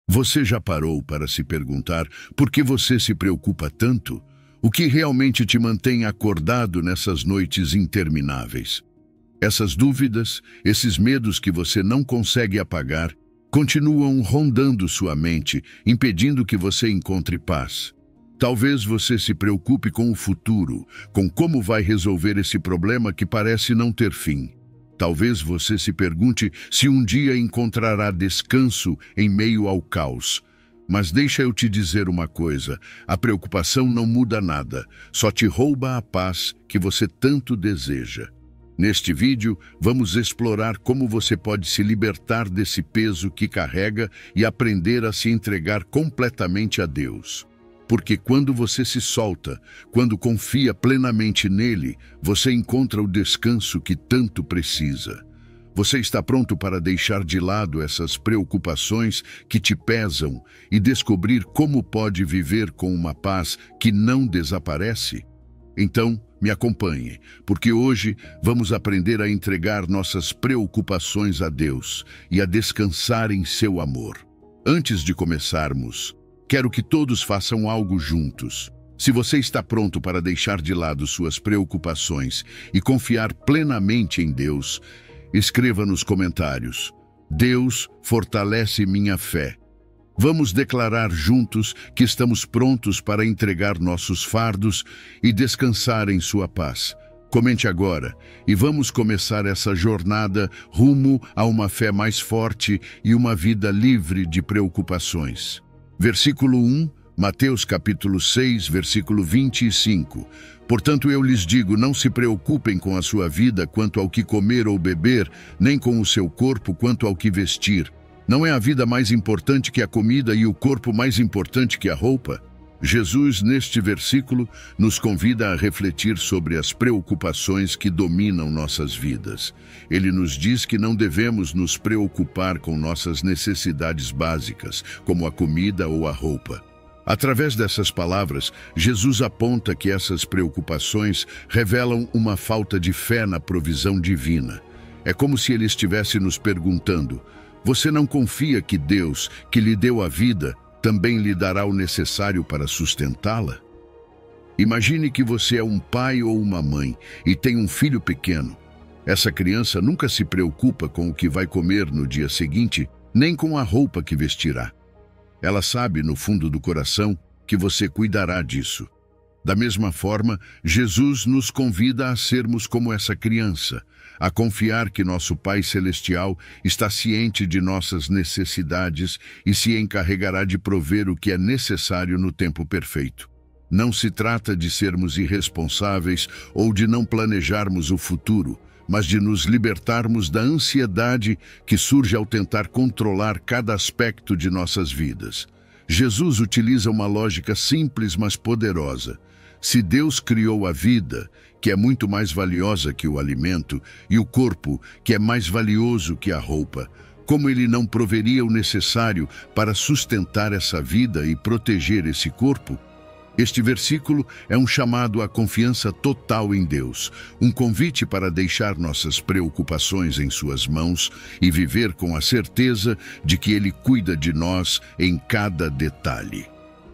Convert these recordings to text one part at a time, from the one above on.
Você já parou para se perguntar por que você se preocupa tanto? O que realmente te mantém acordado nessas noites intermináveis? Essas dúvidas, esses medos que você não consegue apagar, continuam rondando sua mente, impedindo que você encontre paz. Talvez você se preocupe com o futuro, com como vai resolver esse problema que parece não ter fim. Talvez você se pergunte se um dia encontrará descanso em meio ao caos. Mas deixa eu te dizer uma coisa, a preocupação não muda nada, só te rouba a paz que você tanto deseja. Neste vídeo, vamos explorar como você pode se libertar desse peso que carrega e aprender a se entregar completamente a Deus. Porque quando você se solta, quando confia plenamente nele, você encontra o descanso que tanto precisa. Você está pronto para deixar de lado essas preocupações que te pesam e descobrir como pode viver com uma paz que não desaparece? Então, me acompanhe, porque hoje vamos aprender a entregar nossas preocupações a Deus e a descansar em seu amor. Antes de começarmos, quero que todos façam algo juntos. Se você está pronto para deixar de lado suas preocupações e confiar plenamente em Deus, escreva nos comentários: Deus fortalece minha fé. Vamos declarar juntos que estamos prontos para entregar nossos fardos e descansar em sua paz. Comente agora e vamos começar essa jornada rumo a uma fé mais forte e uma vida livre de preocupações. Versículo 1, Mateus capítulo 6, versículo 25. Portanto, eu lhes digo, não se preocupem com a sua vida quanto ao que comer ou beber, nem com o seu corpo quanto ao que vestir. Não é a vida mais importante que a comida e o corpo mais importante que a roupa? Jesus, neste versículo, nos convida a refletir sobre as preocupações que dominam nossas vidas. Ele nos diz que não devemos nos preocupar com nossas necessidades básicas, como a comida ou a roupa. Através dessas palavras, Jesus aponta que essas preocupações revelam uma falta de fé na provisão divina. É como se ele estivesse nos perguntando: você não confia que Deus, que lhe deu a vida, também lhe dará o necessário para sustentá-la? Imagine que você é um pai ou uma mãe e tem um filho pequeno. Essa criança nunca se preocupa com o que vai comer no dia seguinte, nem com a roupa que vestirá. Ela sabe, no fundo do coração, que você cuidará disso. Da mesma forma, Jesus nos convida a sermos como essa criança, a confiar que nosso Pai Celestial está ciente de nossas necessidades e se encarregará de prover o que é necessário no tempo perfeito. Não se trata de sermos irresponsáveis ou de não planejarmos o futuro, mas de nos libertarmos da ansiedade que surge ao tentar controlar cada aspecto de nossas vidas. Jesus utiliza uma lógica simples, mas poderosa. Se Deus criou a vida, que é muito mais valiosa que o alimento, e o corpo, que é mais valioso que a roupa, como ele não proveria o necessário para sustentar essa vida e proteger esse corpo? Este versículo é um chamado à confiança total em Deus, um convite para deixar nossas preocupações em suas mãos e viver com a certeza de que Ele cuida de nós em cada detalhe.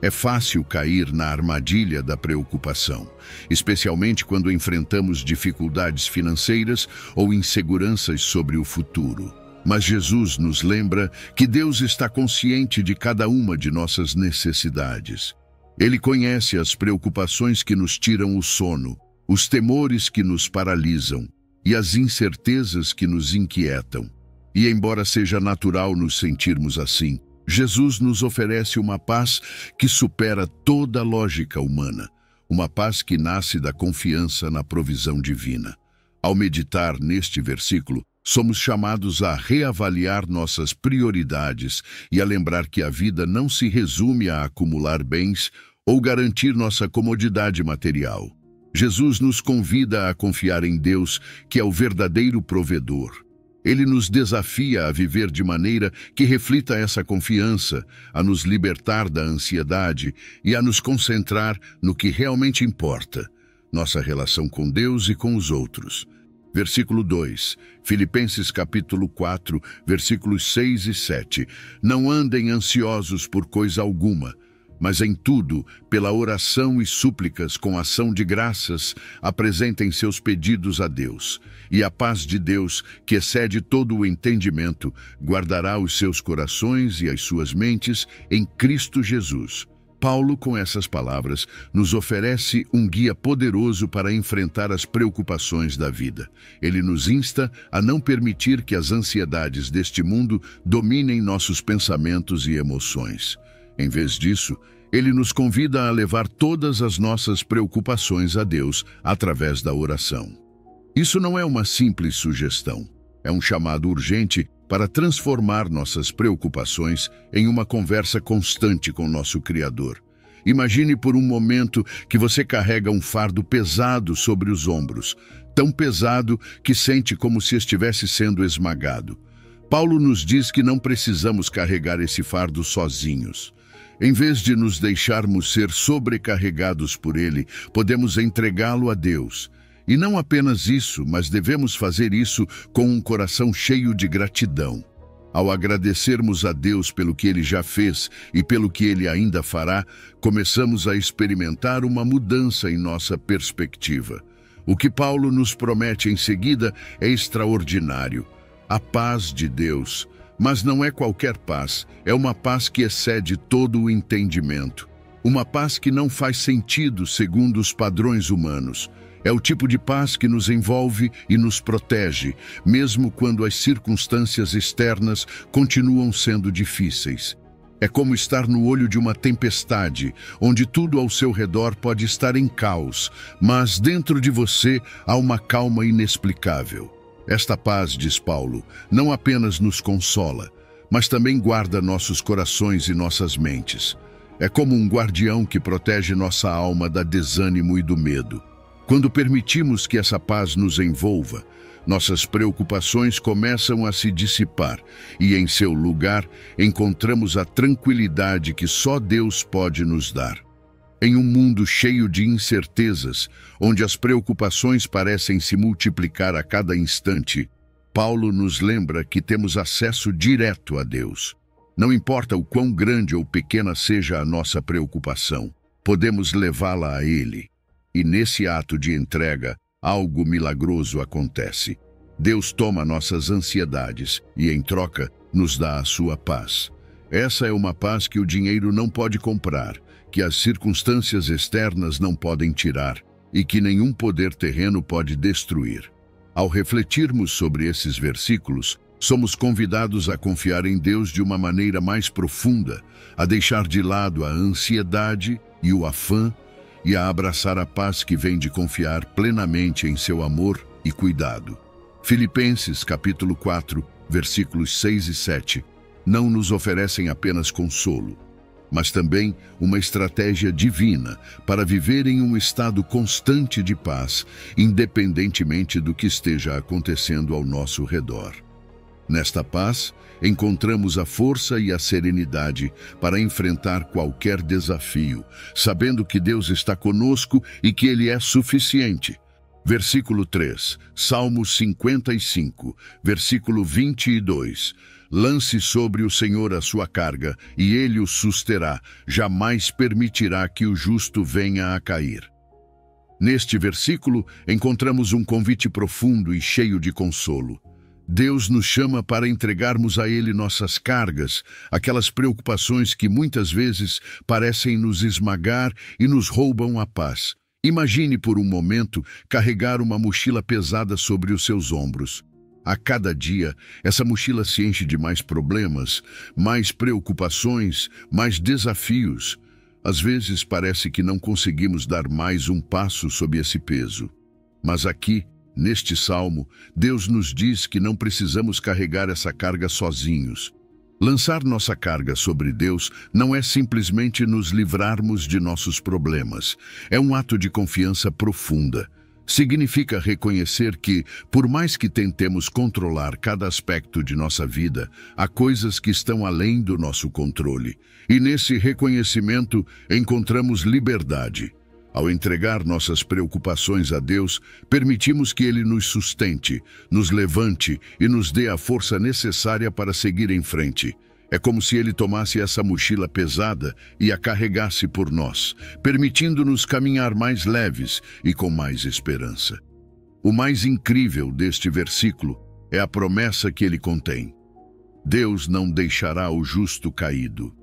É fácil cair na armadilha da preocupação, especialmente quando enfrentamos dificuldades financeiras ou inseguranças sobre o futuro. Mas Jesus nos lembra que Deus está consciente de cada uma de nossas necessidades. Ele conhece as preocupações que nos tiram o sono, os temores que nos paralisam e as incertezas que nos inquietam. E embora seja natural nos sentirmos assim, Jesus nos oferece uma paz que supera toda a lógica humana, uma paz que nasce da confiança na provisão divina. Ao meditar neste versículo, somos chamados a reavaliar nossas prioridades e a lembrar que a vida não se resume a acumular bens ou garantir nossa comodidade material. Jesus nos convida a confiar em Deus, que é o verdadeiro provedor. Ele nos desafia a viver de maneira que reflita essa confiança, a nos libertar da ansiedade e a nos concentrar no que realmente importa, nossa relação com Deus e com os outros. Versículo 2, Filipenses capítulo 4, versículos 6 e 7. Não andem ansiosos por coisa alguma, mas em tudo, pela oração e súplicas com ação de graças, apresentem seus pedidos a Deus. E a paz de Deus, que excede todo o entendimento, guardará os seus corações e as suas mentes em Cristo Jesus. Paulo, com essas palavras, nos oferece um guia poderoso para enfrentar as preocupações da vida. Ele nos insta a não permitir que as ansiedades deste mundo dominem nossos pensamentos e emoções. Em vez disso, ele nos convida a levar todas as nossas preocupações a Deus através da oração. Isso não é uma simples sugestão, é um chamado urgente para transformar nossas preocupações em uma conversa constante com nosso Criador. Imagine por um momento que você carrega um fardo pesado sobre os ombros, tão pesado que sente como se estivesse sendo esmagado. Paulo nos diz que não precisamos carregar esse fardo sozinhos. Em vez de nos deixarmos ser sobrecarregados por ele, podemos entregá-lo a Deus. E não apenas isso, mas devemos fazer isso com um coração cheio de gratidão. Ao agradecermos a Deus pelo que Ele já fez e pelo que Ele ainda fará, começamos a experimentar uma mudança em nossa perspectiva. O que Paulo nos promete em seguida é extraordinário. A paz de Deus. Mas não é qualquer paz, é uma paz que excede todo o entendimento. Uma paz que não faz sentido segundo os padrões humanos. É o tipo de paz que nos envolve e nos protege, mesmo quando as circunstâncias externas continuam sendo difíceis. É como estar no olho de uma tempestade, onde tudo ao seu redor pode estar em caos, mas dentro de você há uma calma inexplicável. Esta paz, diz Paulo, não apenas nos consola, mas também guarda nossos corações e nossas mentes. É como um guardião que protege nossa alma do desânimo e do medo. Quando permitimos que essa paz nos envolva, nossas preocupações começam a se dissipar e, em seu lugar, encontramos a tranquilidade que só Deus pode nos dar. Em um mundo cheio de incertezas, onde as preocupações parecem se multiplicar a cada instante, Paulo nos lembra que temos acesso direto a Deus. Não importa o quão grande ou pequena seja a nossa preocupação, podemos levá-la a Ele. E nesse ato de entrega, algo milagroso acontece. Deus toma nossas ansiedades e, em troca, nos dá a sua paz. Essa é uma paz que o dinheiro não pode comprar, que as circunstâncias externas não podem tirar e que nenhum poder terreno pode destruir. Ao refletirmos sobre esses versículos, somos convidados a confiar em Deus de uma maneira mais profunda, a deixar de lado a ansiedade e o afã e a abraçar a paz que vem de confiar plenamente em seu amor e cuidado. Filipenses capítulo 4, versículos 6 e 7, não nos oferecem apenas consolo, mas também uma estratégia divina para viver em um estado constante de paz, independentemente do que esteja acontecendo ao nosso redor. Nesta paz, encontramos a força e a serenidade para enfrentar qualquer desafio, sabendo que Deus está conosco e que Ele é suficiente. Versículo 3, Salmo 55, versículo 22. Lance sobre o Senhor a sua carga, e Ele o susterá, jamais permitirá que o justo venha a cair. Neste versículo, encontramos um convite profundo e cheio de consolo. Deus nos chama para entregarmos a Ele nossas cargas, aquelas preocupações que muitas vezes parecem nos esmagar e nos roubam a paz. Imagine por um momento carregar uma mochila pesada sobre os seus ombros. A cada dia, essa mochila se enche de mais problemas, mais preocupações, mais desafios. Às vezes parece que não conseguimos dar mais um passo sob esse peso. Mas aqui, neste salmo, Deus nos diz que não precisamos carregar essa carga sozinhos. Lançar nossa carga sobre Deus não é simplesmente nos livrarmos de nossos problemas. É um ato de confiança profunda. Significa reconhecer que, por mais que tentemos controlar cada aspecto de nossa vida, há coisas que estão além do nosso controle. E nesse reconhecimento encontramos liberdade. Ao entregar nossas preocupações a Deus, permitimos que Ele nos sustente, nos levante e nos dê a força necessária para seguir em frente. É como se Ele tomasse essa mochila pesada e a carregasse por nós, permitindo-nos caminhar mais leves e com mais esperança. O mais incrível deste versículo é a promessa que ele contém. Deus não deixará o justo caído.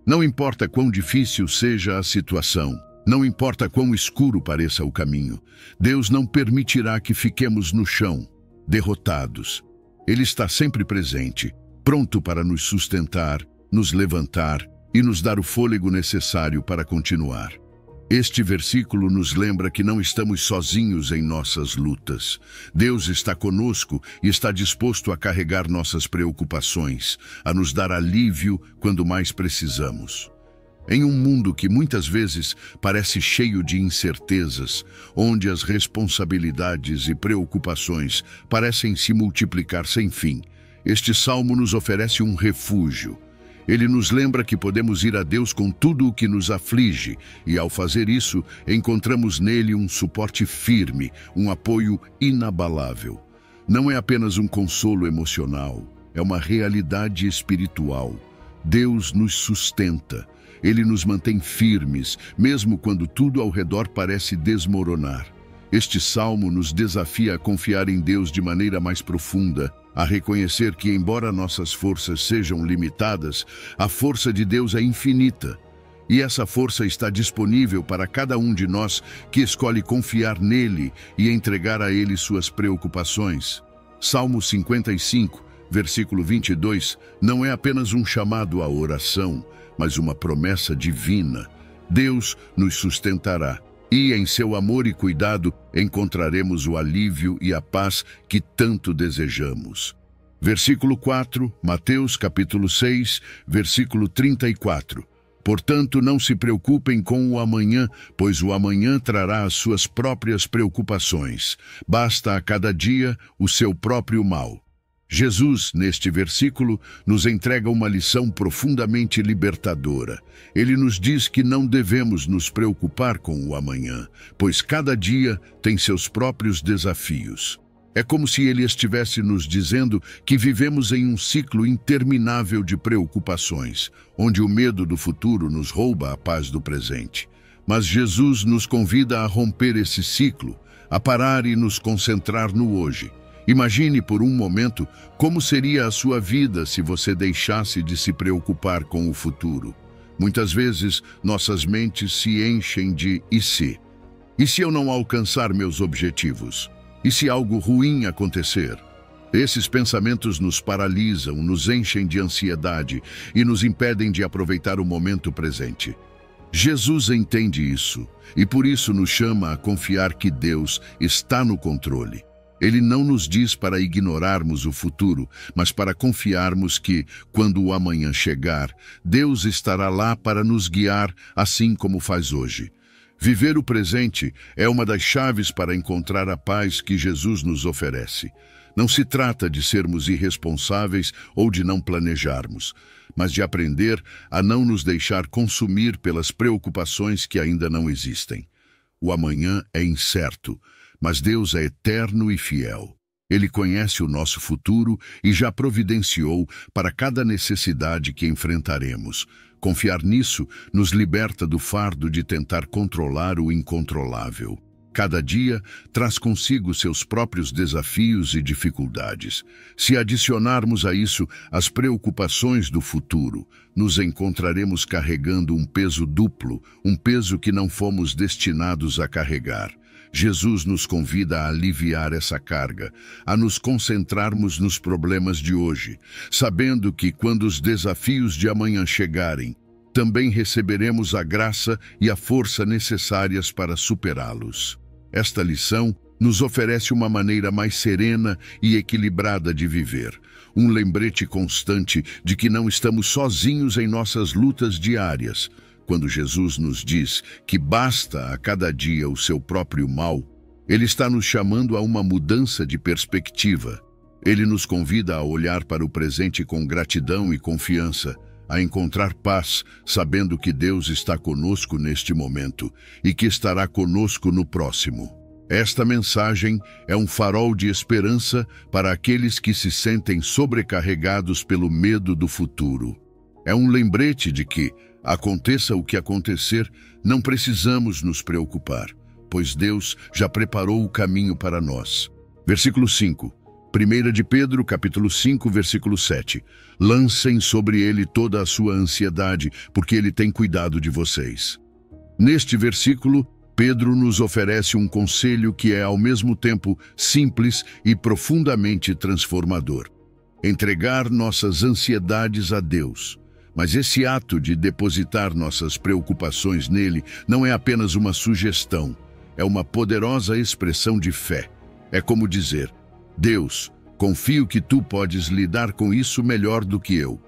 Não importa quão difícil seja a situação, não importa quão escuro pareça o caminho, Deus não permitirá que fiquemos no chão, derrotados. Ele está sempre presente, pronto para nos sustentar, nos levantar e nos dar o fôlego necessário para continuar. Este versículo nos lembra que não estamos sozinhos em nossas lutas. Deus está conosco e está disposto a carregar nossas preocupações, a nos dar alívio quando mais precisamos. Em um mundo que muitas vezes parece cheio de incertezas, onde as responsabilidades e preocupações parecem se multiplicar sem fim, este salmo nos oferece um refúgio. Ele nos lembra que podemos ir a Deus com tudo o que nos aflige e, ao fazer isso, encontramos nele um suporte firme, um apoio inabalável. Não é apenas um consolo emocional, é uma realidade espiritual. Deus nos sustenta. Ele nos mantém firmes, mesmo quando tudo ao redor parece desmoronar. Este salmo nos desafia a confiar em Deus de maneira mais profunda, a reconhecer que, embora nossas forças sejam limitadas, a força de Deus é infinita. E essa força está disponível para cada um de nós que escolhe confiar nele e entregar a ele suas preocupações. Salmo 55, versículo 22, não é apenas um chamado à oração, mas uma promessa divina. Deus nos sustentará. E, em seu amor e cuidado, encontraremos o alívio e a paz que tanto desejamos. Versículo 4, Mateus capítulo 6, versículo 34. Portanto, não se preocupem com o amanhã, pois o amanhã trará as suas próprias preocupações. Basta a cada dia o seu próprio mal. Jesus, neste versículo, nos entrega uma lição profundamente libertadora. Ele nos diz que não devemos nos preocupar com o amanhã, pois cada dia tem seus próprios desafios. É como se ele estivesse nos dizendo que vivemos em um ciclo interminável de preocupações, onde o medo do futuro nos rouba a paz do presente. Mas Jesus nos convida a romper esse ciclo, a parar e nos concentrar no hoje. Imagine por um momento como seria a sua vida se você deixasse de se preocupar com o futuro. Muitas vezes, nossas mentes se enchem de "e se?". E se eu não alcançar meus objetivos? E se algo ruim acontecer? Esses pensamentos nos paralisam, nos enchem de ansiedade e nos impedem de aproveitar o momento presente. Jesus entende isso e por isso nos chama a confiar que Deus está no controle. Ele não nos diz para ignorarmos o futuro, mas para confiarmos que, quando o amanhã chegar, Deus estará lá para nos guiar, assim como faz hoje. Viver o presente é uma das chaves para encontrar a paz que Jesus nos oferece. Não se trata de sermos irresponsáveis ou de não planejarmos, mas de aprender a não nos deixar consumir pelas preocupações que ainda não existem. O amanhã é incerto, mas Deus é eterno e fiel. Ele conhece o nosso futuro e já providenciou para cada necessidade que enfrentaremos. Confiar nisso nos liberta do fardo de tentar controlar o incontrolável. Cada dia traz consigo seus próprios desafios e dificuldades. Se adicionarmos a isso as preocupações do futuro, nos encontraremos carregando um peso duplo, um peso que não fomos destinados a carregar. Jesus nos convida a aliviar essa carga, a nos concentrarmos nos problemas de hoje, sabendo que quando os desafios de amanhã chegarem, também receberemos a graça e a força necessárias para superá-los. Esta lição nos oferece uma maneira mais serena e equilibrada de viver, um lembrete constante de que não estamos sozinhos em nossas lutas diárias. Quando Jesus nos diz que basta a cada dia o seu próprio mal, Ele está nos chamando a uma mudança de perspectiva. Ele nos convida a olhar para o presente com gratidão e confiança, a encontrar paz, sabendo que Deus está conosco neste momento e que estará conosco no próximo. Esta mensagem é um farol de esperança para aqueles que se sentem sobrecarregados pelo medo do futuro. É um lembrete de que, aconteça o que acontecer, não precisamos nos preocupar, pois Deus já preparou o caminho para nós. Versículo 5. 1 de Pedro, capítulo 5, versículo 7. Lancem sobre ele toda a sua ansiedade, porque ele tem cuidado de vocês. Neste versículo, Pedro nos oferece um conselho que é ao mesmo tempo simples e profundamente transformador. Entregar nossas ansiedades a Deus. Mas esse ato de depositar nossas preocupações nele não é apenas uma sugestão, é uma poderosa expressão de fé. É como dizer: Deus, confio que tu podes lidar com isso melhor do que eu.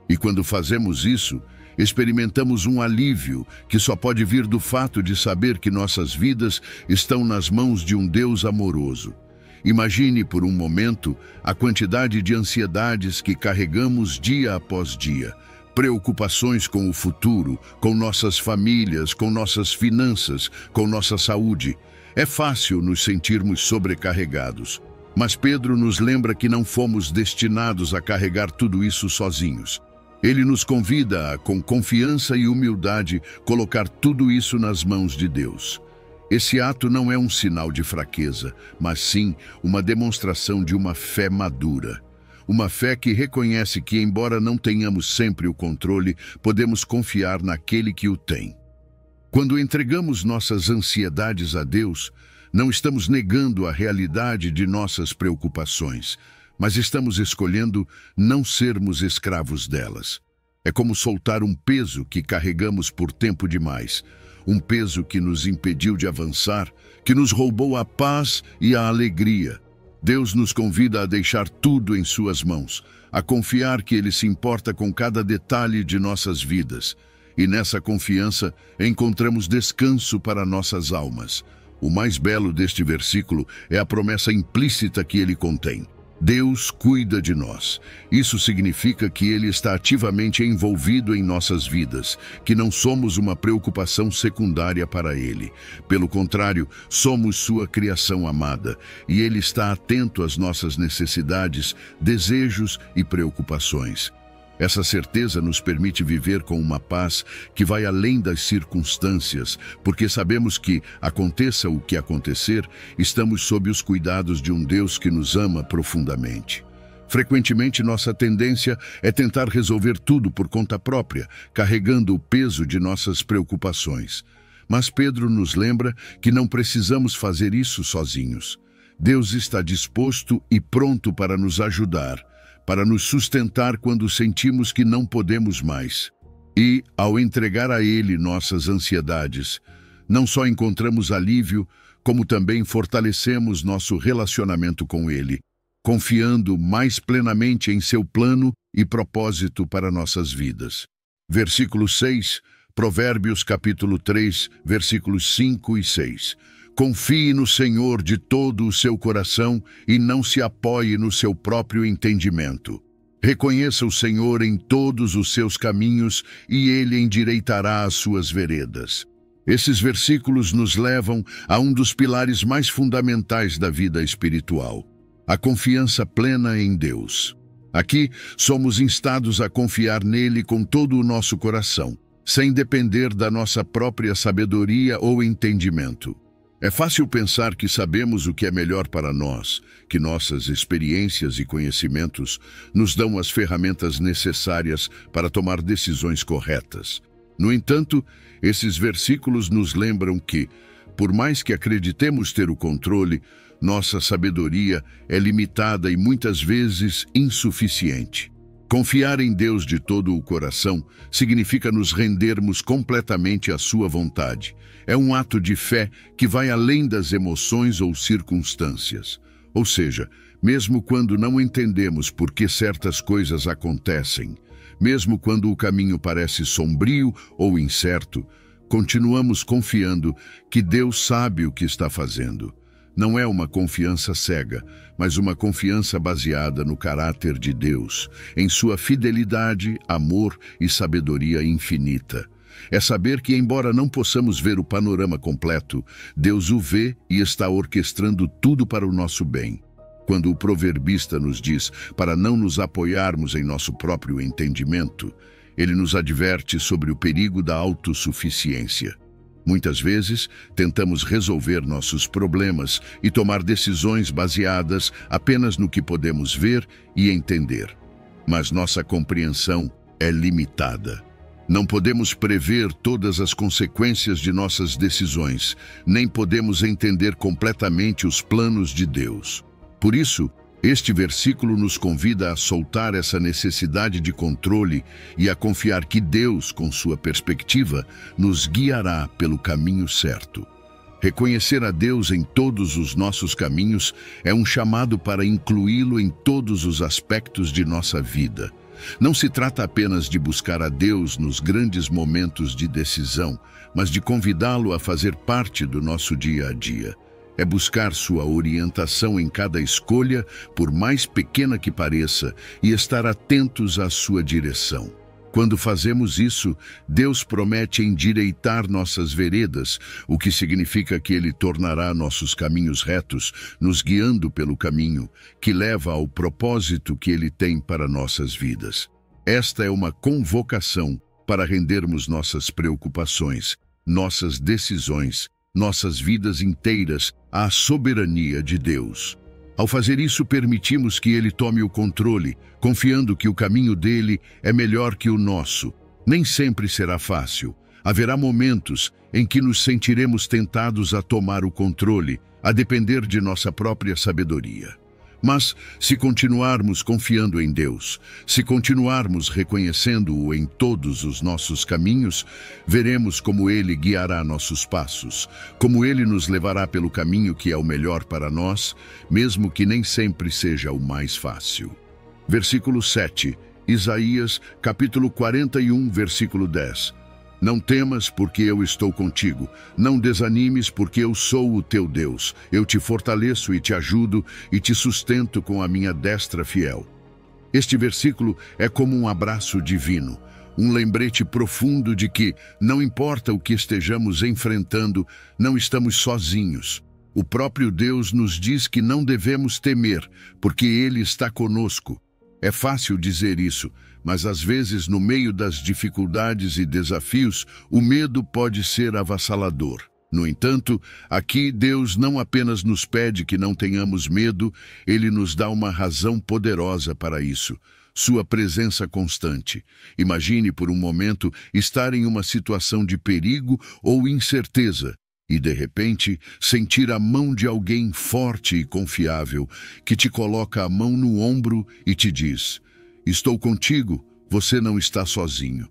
E quando fazemos isso, experimentamos um alívio que só pode vir do fato de saber que nossas vidas estão nas mãos de um Deus amoroso. Imagine por um momento a quantidade de ansiedades que carregamos dia após dia. Preocupações com o futuro, com nossas famílias, com nossas finanças, com nossa saúde. É fácil nos sentirmos sobrecarregados. Mas Pedro nos lembra que não fomos destinados a carregar tudo isso sozinhos. Ele nos convida a, com confiança e humildade, colocar tudo isso nas mãos de Deus. Esse ato não é um sinal de fraqueza, mas sim uma demonstração de uma fé madura. Uma fé que reconhece que, embora não tenhamos sempre o controle, podemos confiar naquele que o tem. Quando entregamos nossas ansiedades a Deus, não estamos negando a realidade de nossas preocupações, mas estamos escolhendo não sermos escravos delas. É como soltar um peso que carregamos por tempo demais, um peso que nos impediu de avançar, que nos roubou a paz e a alegria. Deus nos convida a deixar tudo em suas mãos, a confiar que Ele se importa com cada detalhe de nossas vidas. E nessa confiança encontramos descanso para nossas almas. O mais belo deste versículo é a promessa implícita que ele contém. Deus cuida de nós. Isso significa que Ele está ativamente envolvido em nossas vidas, que não somos uma preocupação secundária para Ele. Pelo contrário, somos sua criação amada, e Ele está atento às nossas necessidades, desejos e preocupações. Essa certeza nos permite viver com uma paz que vai além das circunstâncias, porque sabemos que, aconteça o que acontecer, estamos sob os cuidados de um Deus que nos ama profundamente. Frequentemente, nossa tendência é tentar resolver tudo por conta própria, carregando o peso de nossas preocupações. Mas Pedro nos lembra que não precisamos fazer isso sozinhos. Deus está disposto e pronto para nos ajudar, para nos sustentar quando sentimos que não podemos mais. E, ao entregar a Ele nossas ansiedades, não só encontramos alívio, como também fortalecemos nosso relacionamento com Ele, confiando mais plenamente em seu plano e propósito para nossas vidas. Versículo 6, Provérbios capítulo 3, versículos 5 e 6. Confie no Senhor de todo o seu coração e não se apoie no seu próprio entendimento. Reconheça o Senhor em todos os seus caminhos e Ele endireitará as suas veredas. Esses versículos nos levam a um dos pilares mais fundamentais da vida espiritual: a confiança plena em Deus. Aqui, somos instados a confiar nele com todo o nosso coração, sem depender da nossa própria sabedoria ou entendimento. É fácil pensar que sabemos o que é melhor para nós, que nossas experiências e conhecimentos nos dão as ferramentas necessárias para tomar decisões corretas. No entanto, esses versículos nos lembram que, por mais que acreditemos ter o controle, nossa sabedoria é limitada e muitas vezes insuficiente. Confiar em Deus de todo o coração significa nos rendermos completamente à sua vontade. É um ato de fé que vai além das emoções ou circunstâncias. Ou seja, mesmo quando não entendemos por que certas coisas acontecem, mesmo quando o caminho parece sombrio ou incerto, continuamos confiando que Deus sabe o que está fazendo. Não é uma confiança cega, mas uma confiança baseada no caráter de Deus, em sua fidelidade, amor e sabedoria infinita. É saber que, embora não possamos ver o panorama completo, Deus o vê e está orquestrando tudo para o nosso bem. Quando o proverbista nos diz para não nos apoiarmos em nosso próprio entendimento, ele nos adverte sobre o perigo da autossuficiência. Muitas vezes, tentamos resolver nossos problemas e tomar decisões baseadas apenas no que podemos ver e entender. Mas nossa compreensão é limitada. Não podemos prever todas as consequências de nossas decisões, nem podemos entender completamente os planos de Deus. Por isso, este versículo nos convida a soltar essa necessidade de controle e a confiar que Deus, com sua perspectiva, nos guiará pelo caminho certo. Reconhecer a Deus em todos os nossos caminhos é um chamado para incluí-lo em todos os aspectos de nossa vida. Não se trata apenas de buscar a Deus nos grandes momentos de decisão, mas de convidá-lo a fazer parte do nosso dia a dia. É buscar sua orientação em cada escolha, por mais pequena que pareça, e estar atentos à sua direção. Quando fazemos isso, Deus promete endireitar nossas veredas, o que significa que Ele tornará nossos caminhos retos, nos guiando pelo caminho que leva ao propósito que Ele tem para nossas vidas. Esta é uma convocação para rendermos nossas preocupações, nossas decisões, nossas vidas inteiras à soberania de Deus. Ao fazer isso, permitimos que Ele tome o controle, confiando que o caminho dele é melhor que o nosso. Nem sempre será fácil. Haverá momentos em que nos sentiremos tentados a tomar o controle, a depender de nossa própria sabedoria. Mas, se continuarmos confiando em Deus, se continuarmos reconhecendo-o em todos os nossos caminhos, veremos como Ele guiará nossos passos, como Ele nos levará pelo caminho que é o melhor para nós, mesmo que nem sempre seja o mais fácil. Versículo 7, Isaías, capítulo 41, versículo 10. Não temas, porque eu estou contigo. Não desanimes, porque eu sou o teu Deus. Eu te fortaleço e te ajudo e te sustento com a minha destra fiel. Este versículo é como um abraço divino, um lembrete profundo de que, não importa o que estejamos enfrentando, não estamos sozinhos. O próprio Deus nos diz que não devemos temer, porque Ele está conosco. É fácil dizer isso, mas às vezes, no meio das dificuldades e desafios, o medo pode ser avassalador. No entanto, aqui Deus não apenas nos pede que não tenhamos medo, Ele nos dá uma razão poderosa para isso: sua presença constante. Imagine por um momento estar em uma situação de perigo ou incerteza e, de repente, sentir a mão de alguém forte e confiável que te coloca a mão no ombro e te diz: estou contigo, você não está sozinho.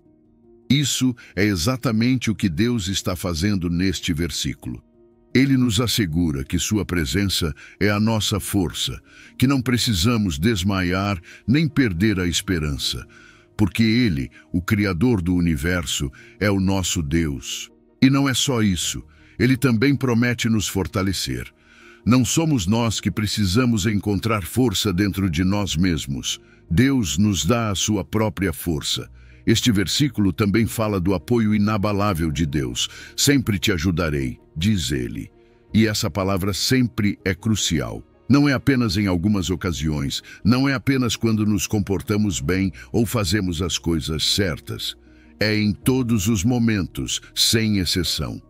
Isso é exatamente o que Deus está fazendo neste versículo. Ele nos assegura que sua presença é a nossa força, que não precisamos desmaiar nem perder a esperança, porque Ele, o Criador do universo, é o nosso Deus. E não é só isso, Ele também promete nos fortalecer. Não somos nós que precisamos encontrar força dentro de nós mesmos. Deus nos dá a sua própria força. Este versículo também fala do apoio inabalável de Deus. Sempre te ajudarei, diz Ele. E essa palavra sempre é crucial. Não é apenas em algumas ocasiões, não é apenas quando nos comportamos bem ou fazemos as coisas certas. É em todos os momentos, sem exceção.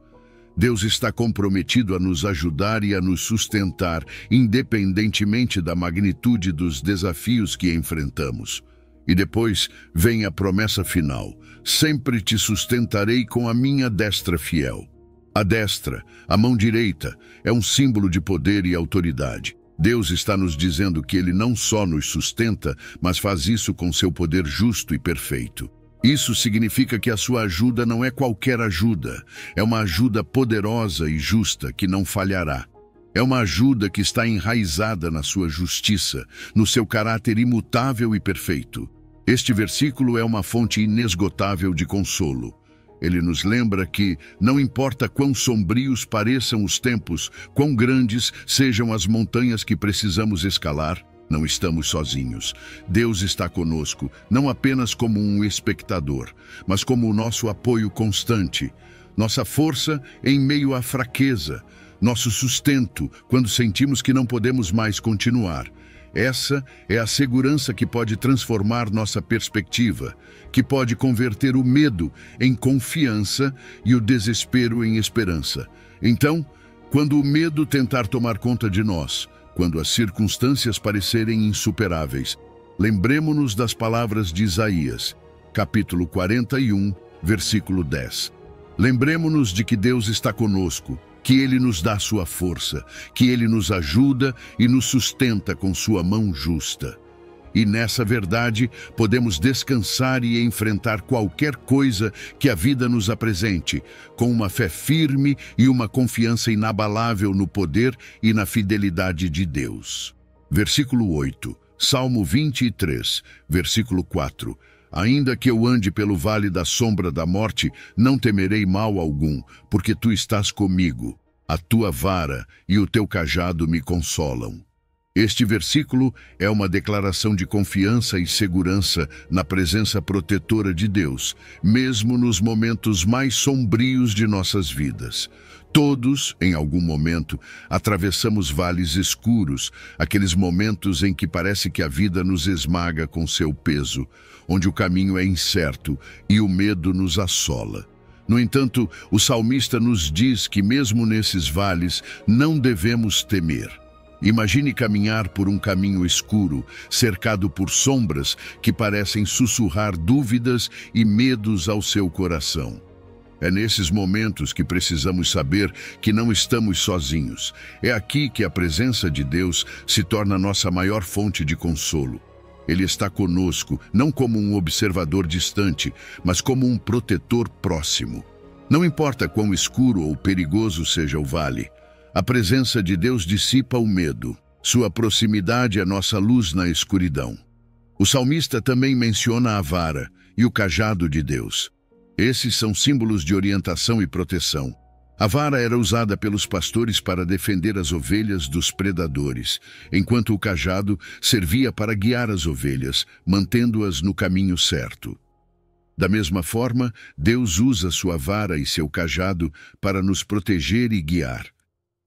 Deus está comprometido a nos ajudar e a nos sustentar, independentemente da magnitude dos desafios que enfrentamos. E depois vem a promessa final: sempre te sustentarei com a minha destra fiel. A destra, a mão direita, é um símbolo de poder e autoridade. Deus está nos dizendo que Ele não só nos sustenta, mas faz isso com seu poder justo e perfeito. Isso significa que a sua ajuda não é qualquer ajuda, é uma ajuda poderosa e justa que não falhará. É uma ajuda que está enraizada na sua justiça, no seu caráter imutável e perfeito. Este versículo é uma fonte inesgotável de consolo. Ele nos lembra que, não importa quão sombrios pareçam os tempos, quão grandes sejam as montanhas que precisamos escalar, não estamos sozinhos. Deus está conosco, não apenas como um espectador, mas como o nosso apoio constante, nossa força em meio à fraqueza, nosso sustento quando sentimos que não podemos mais continuar. Essa é a segurança que pode transformar nossa perspectiva, que pode converter o medo em confiança e o desespero em esperança. Então, quando o medo tentar tomar conta de nós, quando as circunstâncias parecerem insuperáveis, lembremo-nos das palavras de Isaías, capítulo 41, versículo 10. Lembremo-nos de que Deus está conosco, que Ele nos dá sua força, que Ele nos ajuda e nos sustenta com sua mão justa. E nessa verdade, podemos descansar e enfrentar qualquer coisa que a vida nos apresente, com uma fé firme e uma confiança inabalável no poder e na fidelidade de Deus. Versículo 8, Salmo 23, versículo 4. Ainda que eu ande pelo vale da sombra da morte, não temerei mal algum, porque tu estás comigo. A tua vara e o teu cajado me consolam. Este versículo é uma declaração de confiança e segurança na presença protetora de Deus, mesmo nos momentos mais sombrios de nossas vidas. Todos, em algum momento, atravessamos vales escuros, aqueles momentos em que parece que a vida nos esmaga com seu peso, onde o caminho é incerto e o medo nos assola. No entanto, o salmista nos diz que mesmo nesses vales não devemos temer. Imagine caminhar por um caminho escuro, cercado por sombras que parecem sussurrar dúvidas e medos ao seu coração. É nesses momentos que precisamos saber que não estamos sozinhos. É aqui que a presença de Deus se torna nossa maior fonte de consolo. Ele está conosco, não como um observador distante, mas como um protetor próximo. Não importa quão escuro ou perigoso seja o vale, a presença de Deus dissipa o medo. Sua proximidade é nossa luz na escuridão. O salmista também menciona a vara e o cajado de Deus. Esses são símbolos de orientação e proteção. A vara era usada pelos pastores para defender as ovelhas dos predadores, enquanto o cajado servia para guiar as ovelhas, mantendo-as no caminho certo. Da mesma forma, Deus usa sua vara e seu cajado para nos proteger e guiar.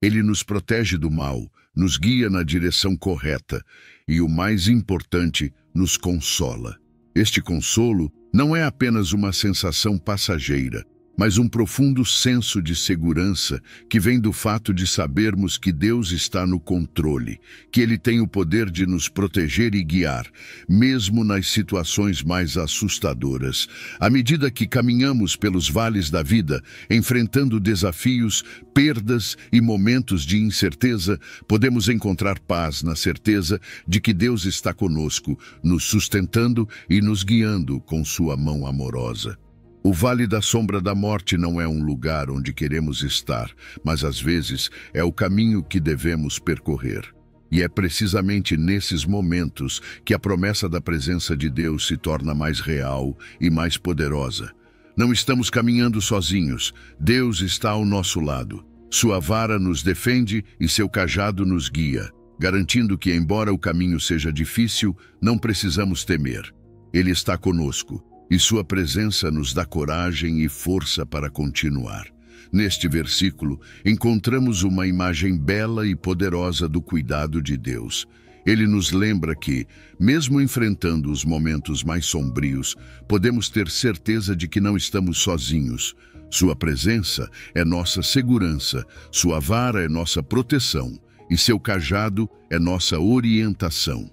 Ele nos protege do mal, nos guia na direção correta e, o mais importante, nos consola. Este consolo não é apenas uma sensação passageira, mas um profundo senso de segurança que vem do fato de sabermos que Deus está no controle, que Ele tem o poder de nos proteger e guiar, mesmo nas situações mais assustadoras. À medida que caminhamos pelos vales da vida, enfrentando desafios, perdas e momentos de incerteza, podemos encontrar paz na certeza de que Deus está conosco, nos sustentando e nos guiando com sua mão amorosa. O Vale da Sombra da Morte não é um lugar onde queremos estar, mas às vezes é o caminho que devemos percorrer. E é precisamente nesses momentos que a promessa da presença de Deus se torna mais real e mais poderosa. Não estamos caminhando sozinhos, Deus está ao nosso lado. Sua vara nos defende e seu cajado nos guia, garantindo que, embora o caminho seja difícil, não precisamos temer. Ele está conosco. E sua presença nos dá coragem e força para continuar. Neste versículo, encontramos uma imagem bela e poderosa do cuidado de Deus. Ele nos lembra que, mesmo enfrentando os momentos mais sombrios, podemos ter certeza de que não estamos sozinhos. Sua presença é nossa segurança, sua vara é nossa proteção e seu cajado é nossa orientação.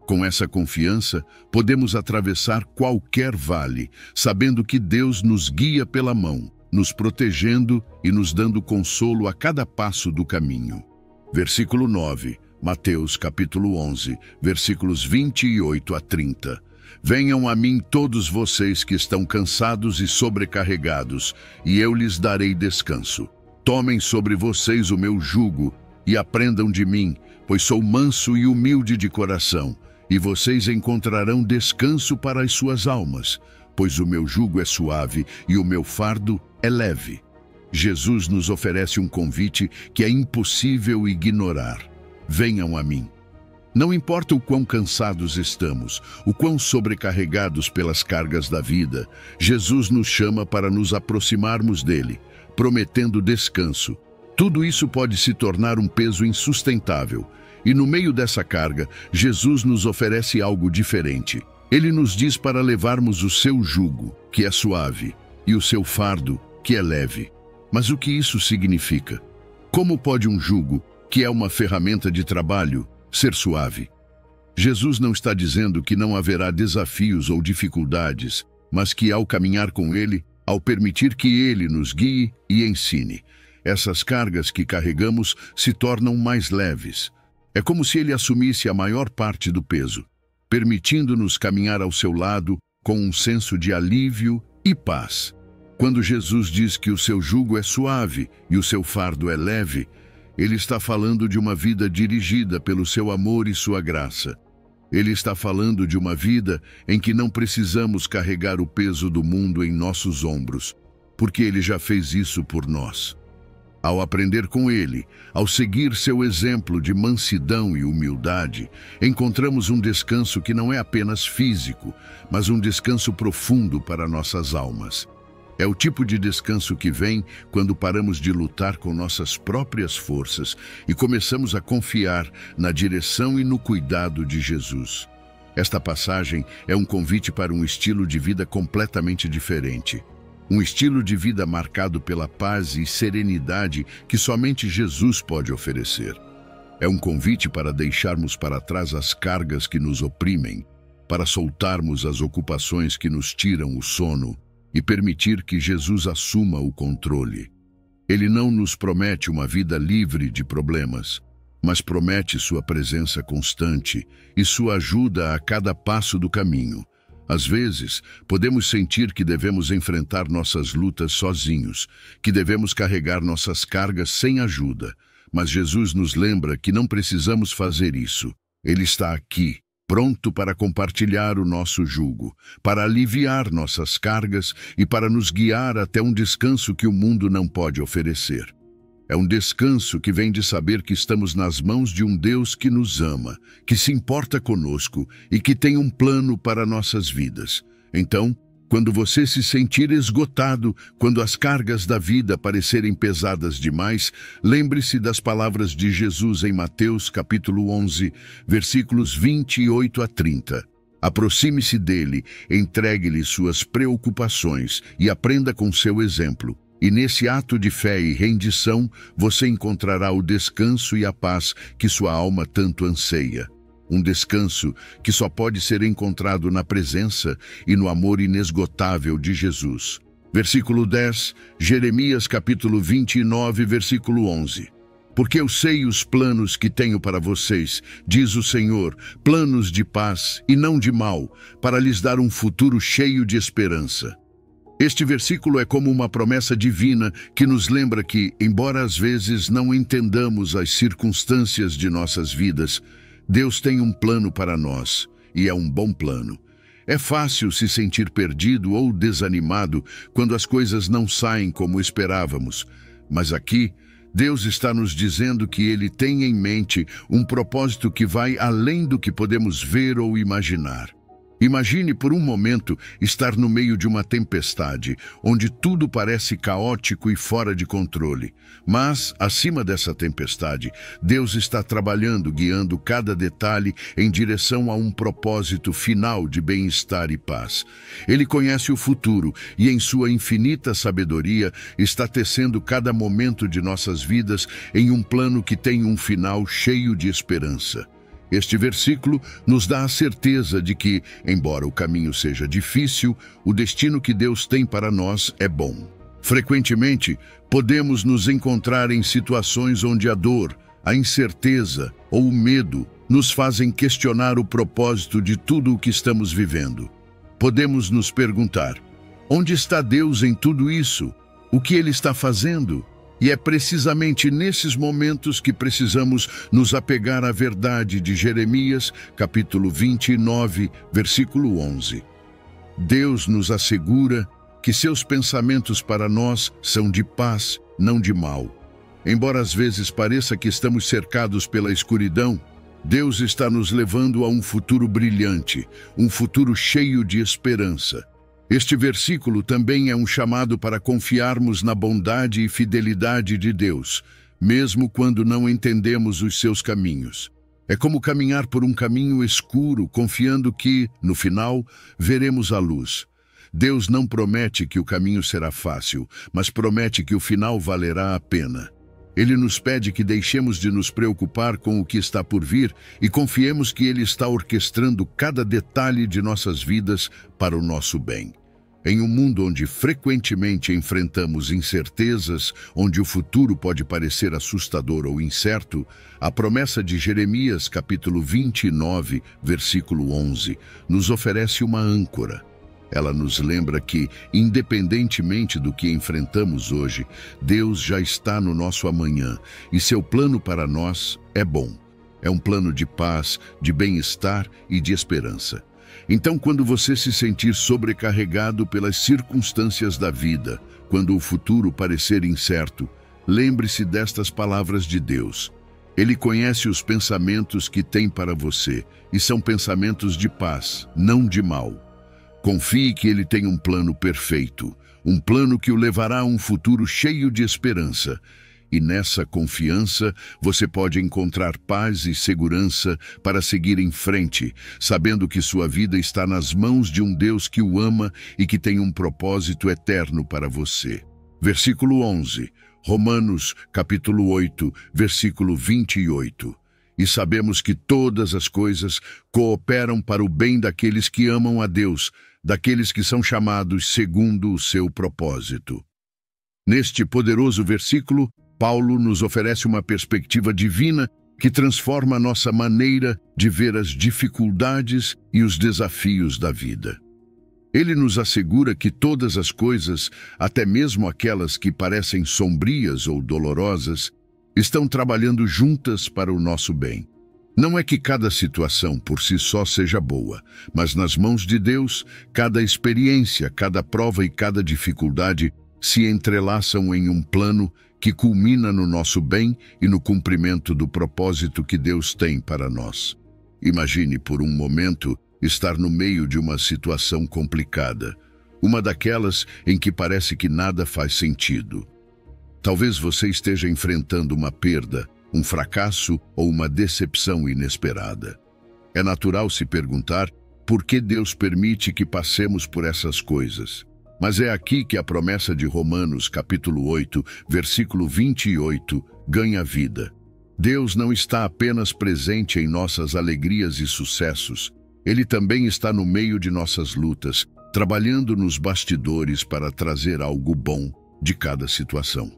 Com essa confiança, podemos atravessar qualquer vale, sabendo que Deus nos guia pela mão, nos protegendo e nos dando consolo a cada passo do caminho. Versículo 9, Mateus capítulo 11, versículos 28 a 30. Venham a mim todos vocês que estão cansados e sobrecarregados, e eu lhes darei descanso. Tomem sobre vocês o meu jugo e aprendam de mim, pois sou manso e humilde de coração, e vocês encontrarão descanso para as suas almas, pois o meu jugo é suave e o meu fardo é leve. Jesus nos oferece um convite que é impossível ignorar. Venham a mim. Não importa o quão cansados estamos, o quão sobrecarregados pelas cargas da vida, Jesus nos chama para nos aproximarmos dele, prometendo descanso. Tudo isso pode se tornar um peso insustentável. E no meio dessa carga, Jesus nos oferece algo diferente. Ele nos diz para levarmos o seu jugo, que é suave, e o seu fardo, que é leve. Mas o que isso significa? Como pode um jugo, que é uma ferramenta de trabalho, ser suave? Jesus não está dizendo que não haverá desafios ou dificuldades, mas que ao caminhar com ele, ao permitir que ele nos guie e ensine, essas cargas que carregamos se tornam mais leves. É como se ele assumisse a maior parte do peso, permitindo-nos caminhar ao seu lado com um senso de alívio e paz. Quando Jesus diz que o seu jugo é suave e o seu fardo é leve, ele está falando de uma vida dirigida pelo seu amor e sua graça. Ele está falando de uma vida em que não precisamos carregar o peso do mundo em nossos ombros, porque ele já fez isso por nós. Ao aprender com ele, ao seguir seu exemplo de mansidão e humildade, encontramos um descanso que não é apenas físico, mas um descanso profundo para nossas almas. É o tipo de descanso que vem quando paramos de lutar com nossas próprias forças e começamos a confiar na direção e no cuidado de Jesus. Esta passagem é um convite para um estilo de vida completamente diferente. Um estilo de vida marcado pela paz e serenidade que somente Jesus pode oferecer. É um convite para deixarmos para trás as cargas que nos oprimem, para soltarmos as ocupações que nos tiram o sono e permitir que Jesus assuma o controle. Ele não nos promete uma vida livre de problemas, mas promete sua presença constante e sua ajuda a cada passo do caminho. Às vezes, podemos sentir que devemos enfrentar nossas lutas sozinhos, que devemos carregar nossas cargas sem ajuda. Mas Jesus nos lembra que não precisamos fazer isso. Ele está aqui, pronto para compartilhar o nosso jugo, para aliviar nossas cargas e para nos guiar até um descanso que o mundo não pode oferecer. É um descanso que vem de saber que estamos nas mãos de um Deus que nos ama, que se importa conosco e que tem um plano para nossas vidas. Então, quando você se sentir esgotado, quando as cargas da vida parecerem pesadas demais, lembre-se das palavras de Jesus em Mateus capítulo 11, versículos 28 a 30. Aproxime-se dele, entregue-lhe suas preocupações e aprenda com seu exemplo. E nesse ato de fé e rendição, você encontrará o descanso e a paz que sua alma tanto anseia. Um descanso que só pode ser encontrado na presença e no amor inesgotável de Jesus. Versículo 10, Jeremias capítulo 29, versículo 11. Porque eu sei os planos que tenho para vocês, diz o Senhor, planos de paz e não de mal, para lhes dar um futuro cheio de esperança. Este versículo é como uma promessa divina que nos lembra que, embora às vezes não entendamos as circunstâncias de nossas vidas, Deus tem um plano para nós, e é um bom plano. É fácil se sentir perdido ou desanimado quando as coisas não saem como esperávamos, mas aqui, Deus está nos dizendo que Ele tem em mente um propósito que vai além do que podemos ver ou imaginar. Imagine por um momento estar no meio de uma tempestade, onde tudo parece caótico e fora de controle. Mas, acima dessa tempestade, Deus está trabalhando, guiando cada detalhe em direção a um propósito final de bem-estar e paz. Ele conhece o futuro e, em sua infinita sabedoria, está tecendo cada momento de nossas vidas em um plano que tem um final cheio de esperança. Este versículo nos dá a certeza de que, embora o caminho seja difícil, o destino que Deus tem para nós é bom. Frequentemente, podemos nos encontrar em situações onde a dor, a incerteza ou o medo nos fazem questionar o propósito de tudo o que estamos vivendo. Podemos nos perguntar: onde está Deus em tudo isso? O que Ele está fazendo? E é precisamente nesses momentos que precisamos nos apegar à verdade de Jeremias, capítulo 29, versículo 11. Deus nos assegura que seus pensamentos para nós são de paz, não de mal. Embora às vezes pareça que estamos cercados pela escuridão, Deus está nos levando a um futuro brilhante, um futuro cheio de esperança. Este versículo também é um chamado para confiarmos na bondade e fidelidade de Deus, mesmo quando não entendemos os seus caminhos. É como caminhar por um caminho escuro, confiando que, no final, veremos a luz. Deus não promete que o caminho será fácil, mas promete que o final valerá a pena. Ele nos pede que deixemos de nos preocupar com o que está por vir e confiemos que Ele está orquestrando cada detalhe de nossas vidas para o nosso bem. Em um mundo onde frequentemente enfrentamos incertezas, onde o futuro pode parecer assustador ou incerto, a promessa de Jeremias, capítulo 29, versículo 11, nos oferece uma âncora. Ela nos lembra que, independentemente do que enfrentamos hoje, Deus já está no nosso amanhã e seu plano para nós é bom. É um plano de paz, de bem-estar e de esperança. Então, quando você se sentir sobrecarregado pelas circunstâncias da vida, quando o futuro parecer incerto, lembre-se destas palavras de Deus. Ele conhece os pensamentos que tem para você e são pensamentos de paz, não de mal. Confie que Ele tem um plano perfeito, um plano que o levará a um futuro cheio de esperança. E nessa confiança, você pode encontrar paz e segurança para seguir em frente, sabendo que sua vida está nas mãos de um Deus que o ama e que tem um propósito eterno para você. Versículo 11, Romanos, capítulo 8, versículo 28. E sabemos que todas as coisas cooperam para o bem daqueles que amam a Deus, daqueles que são chamados segundo o seu propósito. Neste poderoso versículo, Paulo nos oferece uma perspectiva divina que transforma a nossa maneira de ver as dificuldades e os desafios da vida. Ele nos assegura que todas as coisas, até mesmo aquelas que parecem sombrias ou dolorosas, estão trabalhando juntas para o nosso bem. Não é que cada situação por si só seja boa, mas nas mãos de Deus, cada experiência, cada prova e cada dificuldade se entrelaçam em um plano que culmina no nosso bem e no cumprimento do propósito que Deus tem para nós. Imagine por um momento estar no meio de uma situação complicada, uma daquelas em que parece que nada faz sentido. Talvez você esteja enfrentando uma perda, um fracasso ou uma decepção inesperada. É natural se perguntar por que Deus permite que passemos por essas coisas. Mas é aqui que a promessa de Romanos, capítulo 8, versículo 28, ganha vida. Deus não está apenas presente em nossas alegrias e sucessos. Ele também está no meio de nossas lutas, trabalhando nos bastidores para trazer algo bom de cada situação.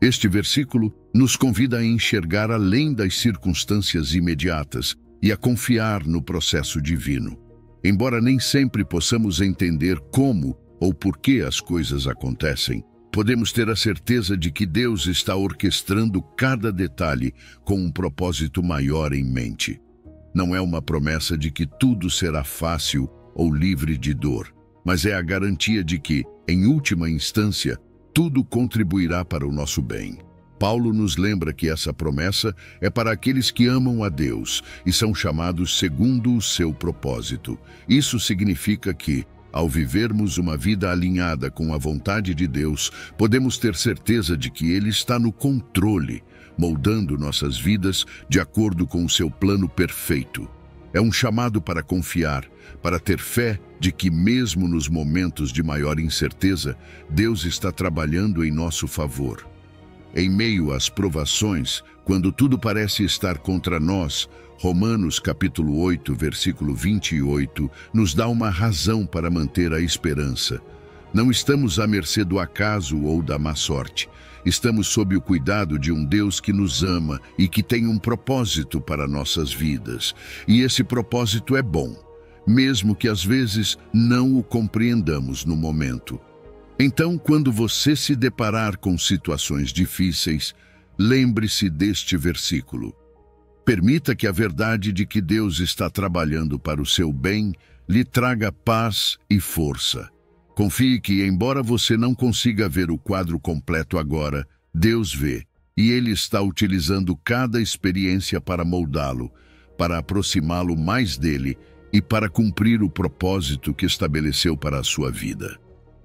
Este versículo nos convida a enxergar além das circunstâncias imediatas e a confiar no processo divino. Embora nem sempre possamos entender como ou por que as coisas acontecem, podemos ter a certeza de que Deus está orquestrando cada detalhe com um propósito maior em mente. Não é uma promessa de que tudo será fácil ou livre de dor, mas é a garantia de que, em última instância, tudo contribuirá para o nosso bem. Paulo nos lembra que essa promessa é para aqueles que amam a Deus e são chamados segundo o seu propósito. Isso significa que, ao vivermos uma vida alinhada com a vontade de Deus, podemos ter certeza de que Ele está no controle, moldando nossas vidas de acordo com o seu plano perfeito. É um chamado para confiar, para ter fé de que mesmo nos momentos de maior incerteza, Deus está trabalhando em nosso favor. Em meio às provações, quando tudo parece estar contra nós, Romanos capítulo 8, versículo 28, nos dá uma razão para manter a esperança. Não estamos à mercê do acaso ou da má sorte. Estamos sob o cuidado de um Deus que nos ama e que tem um propósito para nossas vidas. E esse propósito é bom, mesmo que às vezes não o compreendamos no momento. Então, quando você se deparar com situações difíceis, lembre-se deste versículo. Permita que a verdade de que Deus está trabalhando para o seu bem lhe traga paz e força. Confie que, embora você não consiga ver o quadro completo agora, Deus vê, e Ele está utilizando cada experiência para moldá-lo, para aproximá-lo mais dele e para cumprir o propósito que estabeleceu para a sua vida.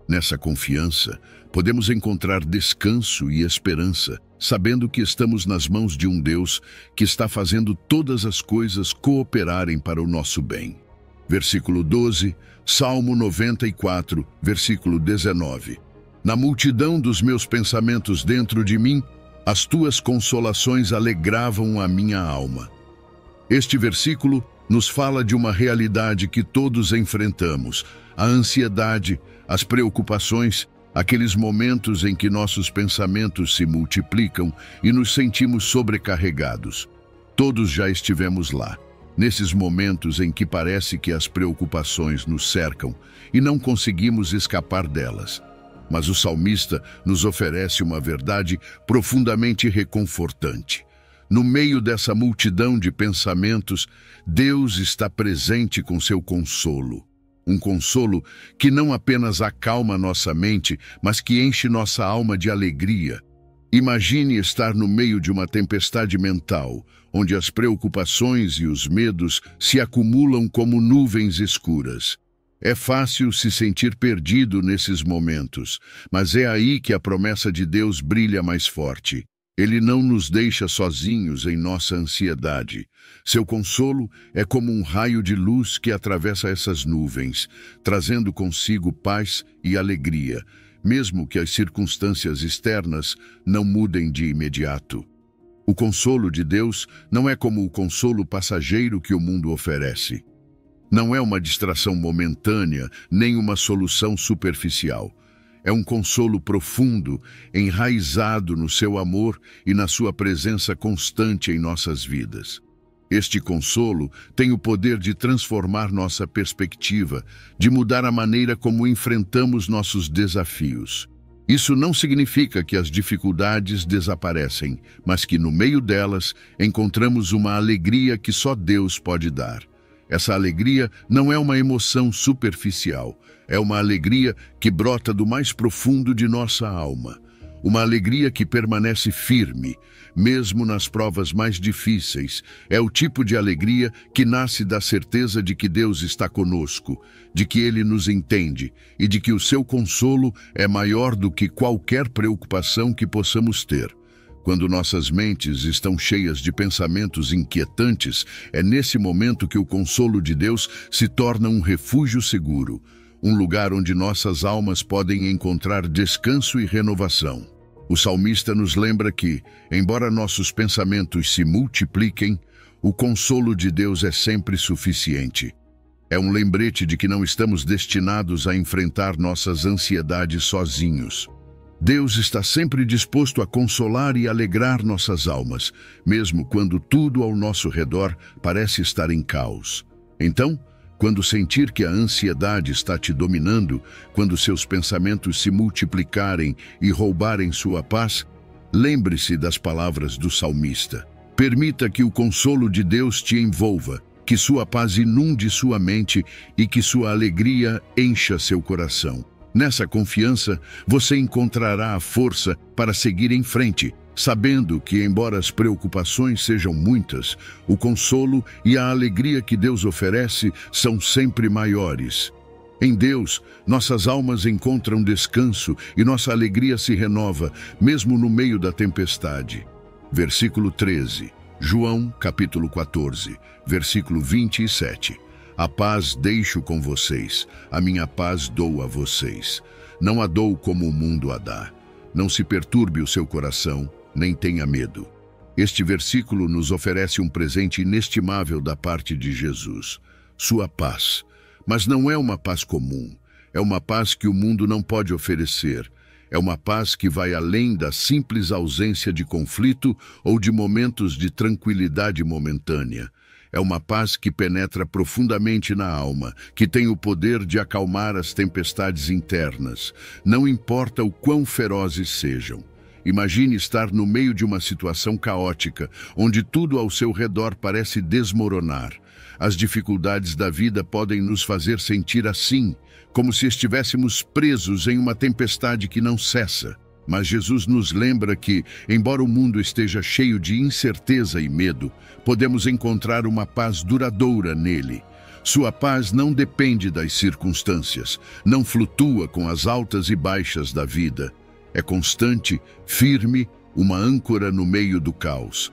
Nessa confiança, podemos encontrar descanso e esperança, sabendo que estamos nas mãos de um Deus que está fazendo todas as coisas cooperarem para o nosso bem. Versículo 12, Salmo 94, versículo 19. Na multidão dos meus pensamentos dentro de mim, as tuas consolações alegravam a minha alma. Este versículo nos fala de uma realidade que todos enfrentamos: a ansiedade, as preocupações, aqueles momentos em que nossos pensamentos se multiplicam e nos sentimos sobrecarregados. Todos já estivemos lá, nesses momentos em que parece que as preocupações nos cercam e não conseguimos escapar delas. Mas o salmista nos oferece uma verdade profundamente reconfortante. No meio dessa multidão de pensamentos, Deus está presente com seu consolo. Um consolo que não apenas acalma nossa mente, mas que enche nossa alma de alegria. Imagine estar no meio de uma tempestade mental, onde as preocupações e os medos se acumulam como nuvens escuras. É fácil se sentir perdido nesses momentos, mas é aí que a promessa de Deus brilha mais forte. Ele não nos deixa sozinhos em nossa ansiedade. Seu consolo é como um raio de luz que atravessa essas nuvens, trazendo consigo paz e alegria, mesmo que as circunstâncias externas não mudem de imediato. O consolo de Deus não é como o consolo passageiro que o mundo oferece. Não é uma distração momentânea, nem uma solução superficial. É um consolo profundo, enraizado no seu amor e na sua presença constante em nossas vidas. Este consolo tem o poder de transformar nossa perspectiva, de mudar a maneira como enfrentamos nossos desafios. Isso não significa que as dificuldades desaparecem, mas que no meio delas encontramos uma alegria que só Deus pode dar. Essa alegria não é uma emoção superficial, é uma alegria que brota do mais profundo de nossa alma. Uma alegria que permanece firme, mesmo nas provas mais difíceis. É o tipo de alegria que nasce da certeza de que Deus está conosco, de que Ele nos entende e de que o seu consolo é maior do que qualquer preocupação que possamos ter. Quando nossas mentes estão cheias de pensamentos inquietantes, é nesse momento que o consolo de Deus se torna um refúgio seguro, um lugar onde nossas almas podem encontrar descanso e renovação. O salmista nos lembra que, embora nossos pensamentos se multipliquem, o consolo de Deus é sempre suficiente. É um lembrete de que não estamos destinados a enfrentar nossas ansiedades sozinhos. Deus está sempre disposto a consolar e alegrar nossas almas, mesmo quando tudo ao nosso redor parece estar em caos. Então, quando sentir que a ansiedade está te dominando, quando seus pensamentos se multiplicarem e roubarem sua paz, lembre-se das palavras do salmista. Permita que o consolo de Deus te envolva, que sua paz inunde sua mente e que sua alegria encha seu coração. Nessa confiança, você encontrará a força para seguir em frente, sabendo que, embora as preocupações sejam muitas, o consolo e a alegria que Deus oferece são sempre maiores. Em Deus, nossas almas encontram descanso e nossa alegria se renova, mesmo no meio da tempestade. Versículo 13, João, capítulo 14, versículo 27. A paz deixo com vocês, a minha paz dou a vocês. Não a dou como o mundo a dá. Não se perturbe o seu coração, nem tenha medo. Este versículo nos oferece um presente inestimável da parte de Jesus, sua paz. Mas não é uma paz comum, é uma paz que o mundo não pode oferecer. É uma paz que vai além da simples ausência de conflito ou de momentos de tranquilidade momentânea. É uma paz que penetra profundamente na alma, que tem o poder de acalmar as tempestades internas, não importa o quão ferozes sejam. Imagine estar no meio de uma situação caótica, onde tudo ao seu redor parece desmoronar, As dificuldades da vida podem nos fazer sentir assim, como se estivéssemos presos em uma tempestade que não cessa. Mas Jesus nos lembra que, embora o mundo esteja cheio de incerteza e medo, podemos encontrar uma paz duradoura nele. Sua paz não depende das circunstâncias, não flutua com as altas e baixas da vida. É constante, firme, uma âncora no meio do caos.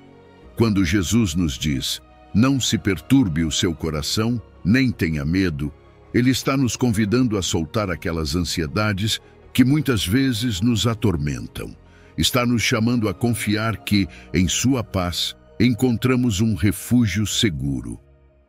Quando Jesus nos diz, não se perturbe o seu coração, nem tenha medo, ele está nos convidando a soltar aquelas ansiedades que muitas vezes nos atormentam. Está nos chamando a confiar que, em sua paz, encontramos um refúgio seguro.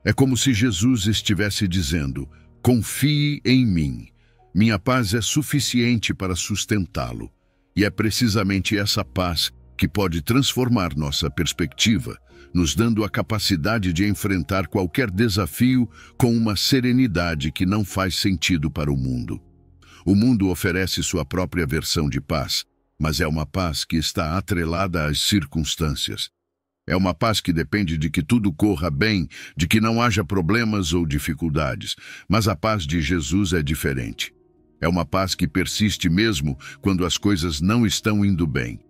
É como se Jesus estivesse dizendo, confie em mim. Minha paz é suficiente para sustentá-lo. E é precisamente essa paz que pode transformar nossa perspectiva, nos dando a capacidade de enfrentar qualquer desafio com uma serenidade que não faz sentido para o mundo. O mundo oferece sua própria versão de paz, mas é uma paz que está atrelada às circunstâncias. É uma paz que depende de que tudo corra bem, de que não haja problemas ou dificuldades. Mas a paz de Jesus é diferente. É uma paz que persiste mesmo quando as coisas não estão indo bem.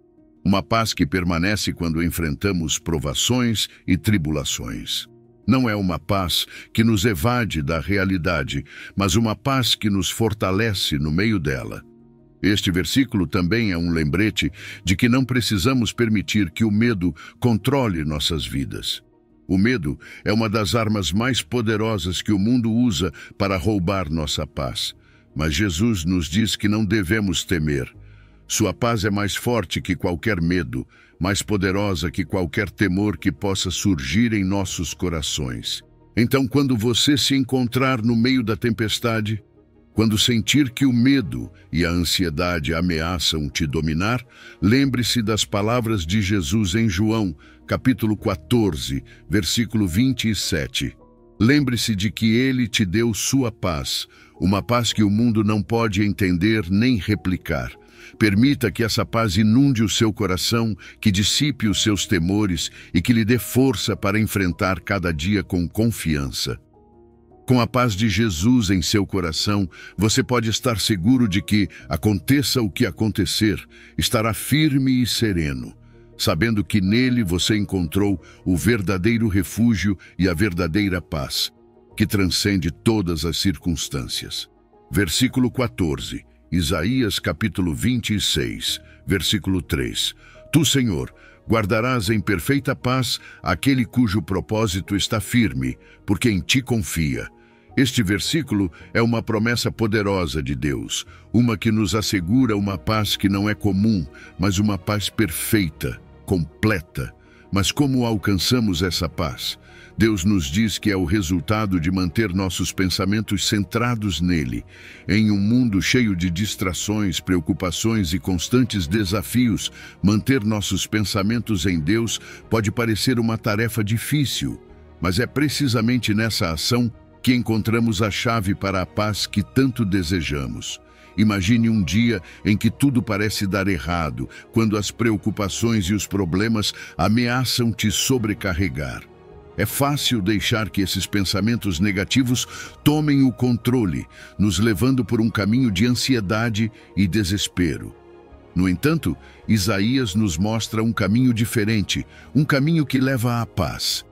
Uma paz que permanece quando enfrentamos provações e tribulações. Não é uma paz que nos evade da realidade, mas uma paz que nos fortalece no meio dela. Este versículo também é um lembrete de que não precisamos permitir que o medo controle nossas vidas. O medo é uma das armas mais poderosas que o mundo usa para roubar nossa paz. Mas Jesus nos diz que não devemos temer. Sua paz é mais forte que qualquer medo, mais poderosa que qualquer temor que possa surgir em nossos corações. Então, quando você se encontrar no meio da tempestade, quando sentir que o medo e a ansiedade ameaçam te dominar, lembre-se das palavras de Jesus em João, capítulo 14, versículo 27. Lembre-se de que ele te deu sua paz, uma paz que o mundo não pode entender nem replicar. Permita que essa paz inunde o seu coração, que dissipe os seus temores e que lhe dê força para enfrentar cada dia com confiança. Com a paz de Jesus em seu coração, você pode estar seguro de que, aconteça o que acontecer, estará firme e sereno, sabendo que nele você encontrou o verdadeiro refúgio e a verdadeira paz, que transcende todas as circunstâncias. Versículo 14. Isaías capítulo 26, versículo 3. Tu, Senhor, guardarás em perfeita paz aquele cujo propósito está firme, porque em ti confia. Este versículo é uma promessa poderosa de Deus, uma que nos assegura uma paz que não é comum, mas uma paz perfeita, completa. Mas como alcançamos essa paz? Deus nos diz que é o resultado de manter nossos pensamentos centrados nele. Em um mundo cheio de distrações, preocupações e constantes desafios, manter nossos pensamentos em Deus pode parecer uma tarefa difícil, mas é precisamente nessa ação que encontramos a chave para a paz que tanto desejamos. Imagine um dia em que tudo parece dar errado, quando as preocupações e os problemas ameaçam te sobrecarregar. É fácil deixar que esses pensamentos negativos tomem o controle, nos levando por um caminho de ansiedade e desespero. No entanto, Isaías nos mostra um caminho diferente, um caminho que leva à paz.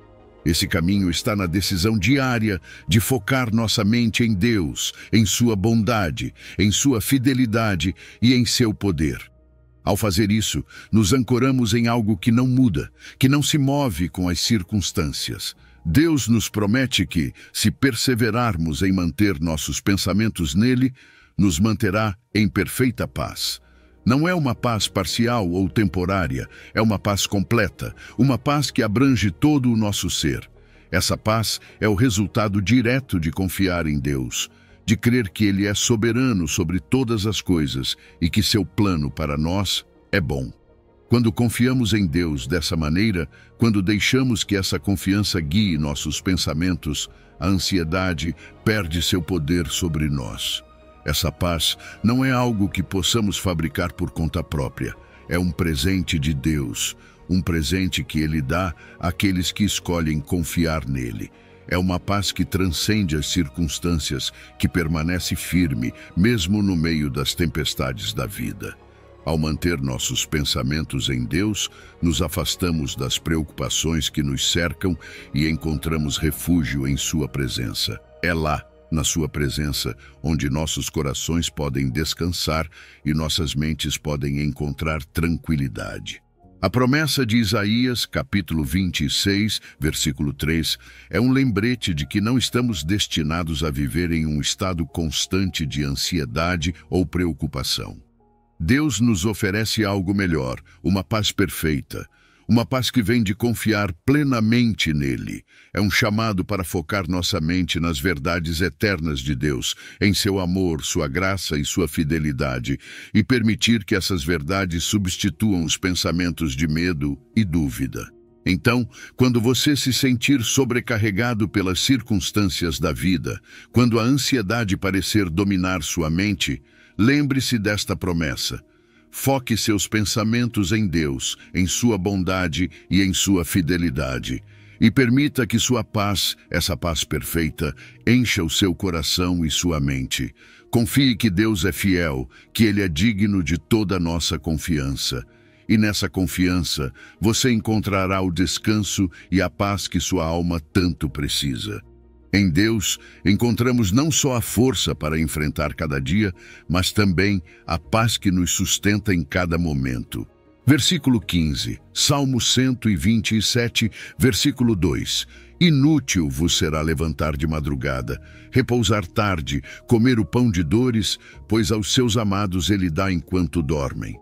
Esse caminho está na decisão diária de focar nossa mente em Deus, em sua bondade, em sua fidelidade e em seu poder. Ao fazer isso, nos ancoramos em algo que não muda, que não se move com as circunstâncias. Deus nos promete que, se perseverarmos em manter nossos pensamentos nele, nos manterá em perfeita paz. Não é uma paz parcial ou temporária, é uma paz completa, uma paz que abrange todo o nosso ser. Essa paz é o resultado direto de confiar em Deus, de crer que Ele é soberano sobre todas as coisas e que seu plano para nós é bom. Quando confiamos em Deus dessa maneira, quando deixamos que essa confiança guie nossos pensamentos, a ansiedade perde seu poder sobre nós. Essa paz não é algo que possamos fabricar por conta própria. É um presente de Deus, um presente que Ele dá àqueles que escolhem confiar nele. É uma paz que transcende as circunstâncias, que permanece firme, mesmo no meio das tempestades da vida. Ao manter nossos pensamentos em Deus, nos afastamos das preocupações que nos cercam e encontramos refúgio em Sua presença. É lá, na Sua presença, onde nossos corações podem descansar e nossas mentes podem encontrar tranquilidade. A promessa de Isaías, capítulo 26, versículo 3, é um lembrete de que não estamos destinados a viver em um estado constante de ansiedade ou preocupação. Deus nos oferece algo melhor, uma paz perfeita, uma paz que vem de confiar plenamente nele. É um chamado para focar nossa mente nas verdades eternas de Deus, em seu amor, sua graça e sua fidelidade, e permitir que essas verdades substituam os pensamentos de medo e dúvida. Então, quando você se sentir sobrecarregado pelas circunstâncias da vida, quando a ansiedade parecer dominar sua mente, lembre-se desta promessa. Foque seus pensamentos em Deus, em sua bondade e em sua fidelidade. E permita que sua paz, essa paz perfeita, encha o seu coração e sua mente. Confie que Deus é fiel, que Ele é digno de toda a nossa confiança. E nessa confiança, você encontrará o descanso e a paz que sua alma tanto precisa. Em Deus, encontramos não só a força para enfrentar cada dia, mas também a paz que nos sustenta em cada momento. Versículo 15, Salmo 127, versículo 2. Inútil vos será levantar de madrugada, repousar tarde, comer o pão de dores, pois aos seus amados ele dá enquanto dormem.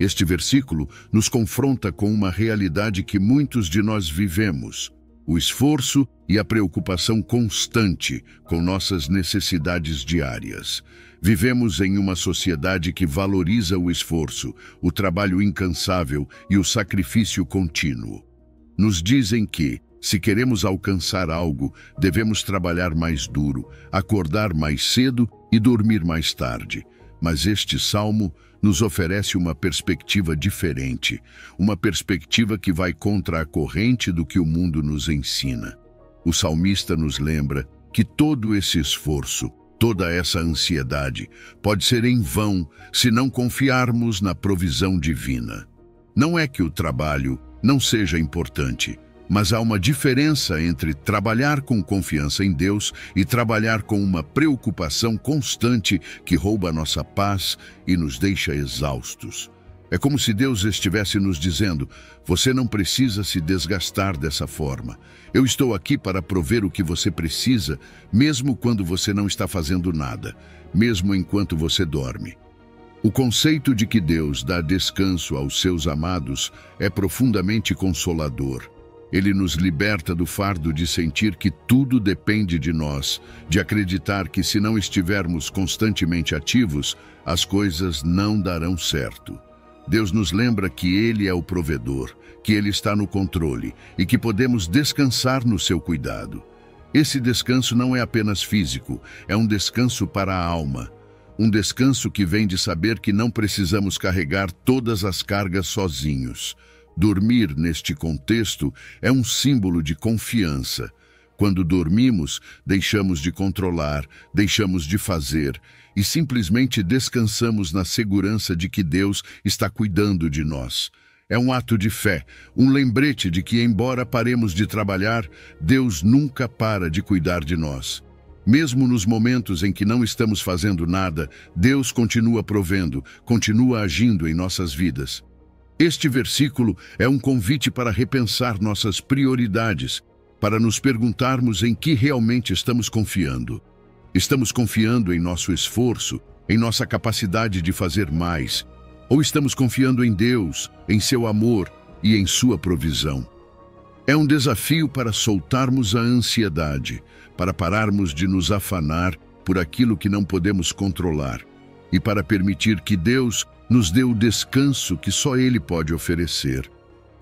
Este versículo nos confronta com uma realidade que muitos de nós vivemos: o esforço e a preocupação constante com nossas necessidades diárias. Vivemos em uma sociedade que valoriza o esforço, o trabalho incansável e o sacrifício contínuo. Nos dizem que, se queremos alcançar algo, devemos trabalhar mais duro, acordar mais cedo e dormir mais tarde. Mas este salmo nos oferece uma perspectiva diferente, uma perspectiva que vai contra a corrente do que o mundo nos ensina. O salmista nos lembra que todo esse esforço, toda essa ansiedade, pode ser em vão se não confiarmos na provisão divina. Não é que o trabalho não seja importante, mas há uma diferença entre trabalhar com confiança em Deus e trabalhar com uma preocupação constante que rouba nossa paz e nos deixa exaustos. É como se Deus estivesse nos dizendo: você não precisa se desgastar dessa forma. Eu estou aqui para prover o que você precisa, mesmo quando você não está fazendo nada, mesmo enquanto você dorme. O conceito de que Deus dá descanso aos seus amados é profundamente consolador. Ele nos liberta do fardo de sentir que tudo depende de nós, de acreditar que se não estivermos constantemente ativos, as coisas não darão certo. Deus nos lembra que Ele é o provedor, que Ele está no controle e que podemos descansar no seu cuidado. Esse descanso não é apenas físico, é um descanso para a alma. Um descanso que vem de saber que não precisamos carregar todas as cargas sozinhos. Dormir, neste contexto, é um símbolo de confiança. Quando dormimos, deixamos de controlar, deixamos de fazer e simplesmente descansamos na segurança de que Deus está cuidando de nós. É um ato de fé, um lembrete de que, embora paremos de trabalhar, Deus nunca para de cuidar de nós. Mesmo nos momentos em que não estamos fazendo nada, Deus continua provendo, continua agindo em nossas vidas. Este versículo é um convite para repensar nossas prioridades, para nos perguntarmos em que realmente estamos confiando. Estamos confiando em nosso esforço, em nossa capacidade de fazer mais, ou estamos confiando em Deus, em seu amor e em sua provisão? É um desafio para soltarmos a ansiedade, para pararmos de nos afanar por aquilo que não podemos controlar e para permitir que Deus nos dê o descanso que só Ele pode oferecer.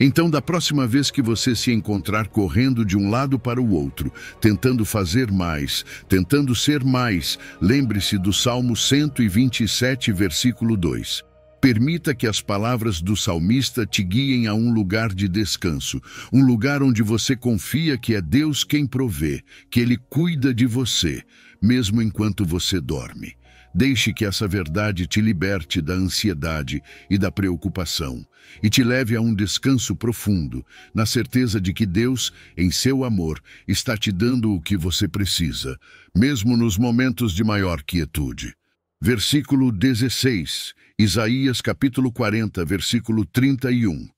Então, da próxima vez que você se encontrar correndo de um lado para o outro, tentando fazer mais, tentando ser mais, lembre-se do Salmo 127, versículo 2. Permita que as palavras do salmista te guiem a um lugar de descanso, um lugar onde você confia que é Deus quem provê, que Ele cuida de você, mesmo enquanto você dorme. Deixe que essa verdade te liberte da ansiedade e da preocupação e te leve a um descanso profundo, na certeza de que Deus, em seu amor, está te dando o que você precisa, mesmo nos momentos de maior quietude. Versículo 16, Isaías capítulo 40, versículo 31.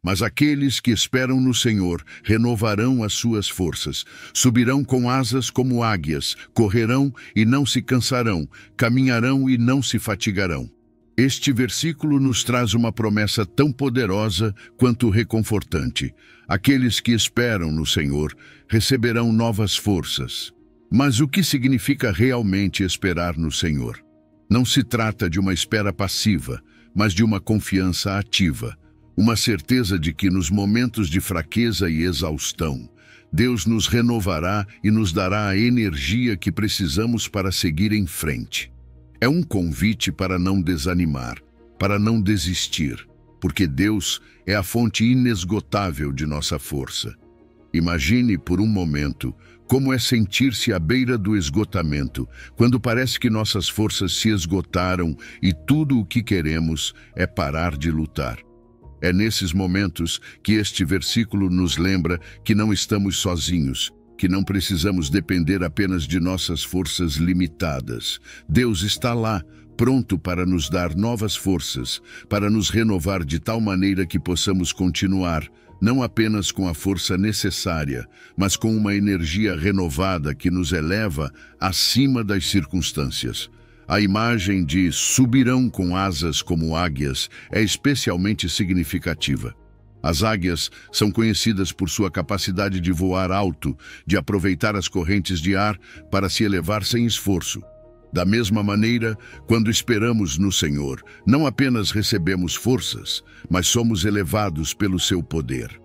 Mas aqueles que esperam no Senhor renovarão as suas forças, subirão com asas como águias, correrão e não se cansarão, caminharão e não se fatigarão. Este versículo nos traz uma promessa tão poderosa quanto reconfortante. Aqueles que esperam no Senhor receberão novas forças. Mas o que significa realmente esperar no Senhor? Não se trata de uma espera passiva, mas de uma confiança ativa. Uma certeza de que nos momentos de fraqueza e exaustão, Deus nos renovará e nos dará a energia que precisamos para seguir em frente. É um convite para não desanimar, para não desistir, porque Deus é a fonte inesgotável de nossa força. Imagine por um momento como é sentir-se à beira do esgotamento, quando parece que nossas forças se esgotaram e tudo o que queremos é parar de lutar. É nesses momentos que este versículo nos lembra que não estamos sozinhos, que não precisamos depender apenas de nossas forças limitadas. Deus está lá, pronto para nos dar novas forças, para nos renovar de tal maneira que possamos continuar, não apenas com a força necessária, mas com uma energia renovada que nos eleva acima das circunstâncias. A imagem de subirão com asas como águias é especialmente significativa. As águias são conhecidas por sua capacidade de voar alto, de aproveitar as correntes de ar para se elevar sem esforço. Da mesma maneira, quando esperamos no Senhor, não apenas recebemos forças, mas somos elevados pelo seu poder.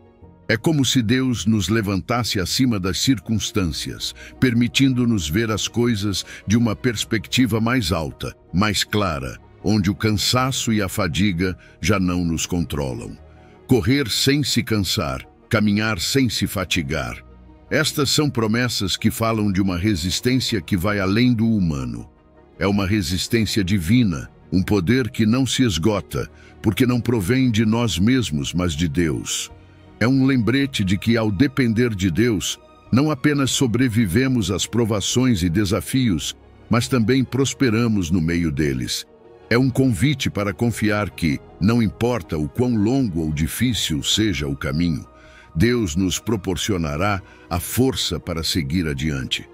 É como se Deus nos levantasse acima das circunstâncias, permitindo-nos ver as coisas de uma perspectiva mais alta, mais clara, onde o cansaço e a fadiga já não nos controlam. Correr sem se cansar, caminhar sem se fatigar. Estas são promessas que falam de uma resistência que vai além do humano. É uma resistência divina, um poder que não se esgota, porque não provém de nós mesmos, mas de Deus. É um lembrete de que, ao depender de Deus, não apenas sobrevivemos às provações e desafios, mas também prosperamos no meio deles. É um convite para confiar que, não importa o quão longo ou difícil seja o caminho, Deus nos proporcionará a força para seguir adiante.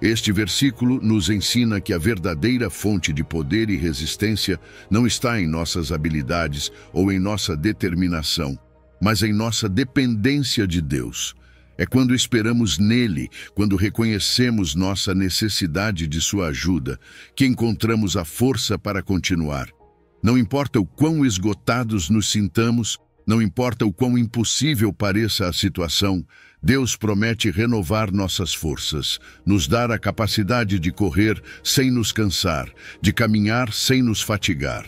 Este versículo nos ensina que a verdadeira fonte de poder e resistência não está em nossas habilidades ou em nossa determinação, mas em nossa dependência de Deus. É quando esperamos nele, quando reconhecemos nossa necessidade de sua ajuda, que encontramos a força para continuar. Não importa o quão esgotados nos sintamos, não importa o quão impossível pareça a situação, Deus promete renovar nossas forças, nos dar a capacidade de correr sem nos cansar, de caminhar sem nos fatigar.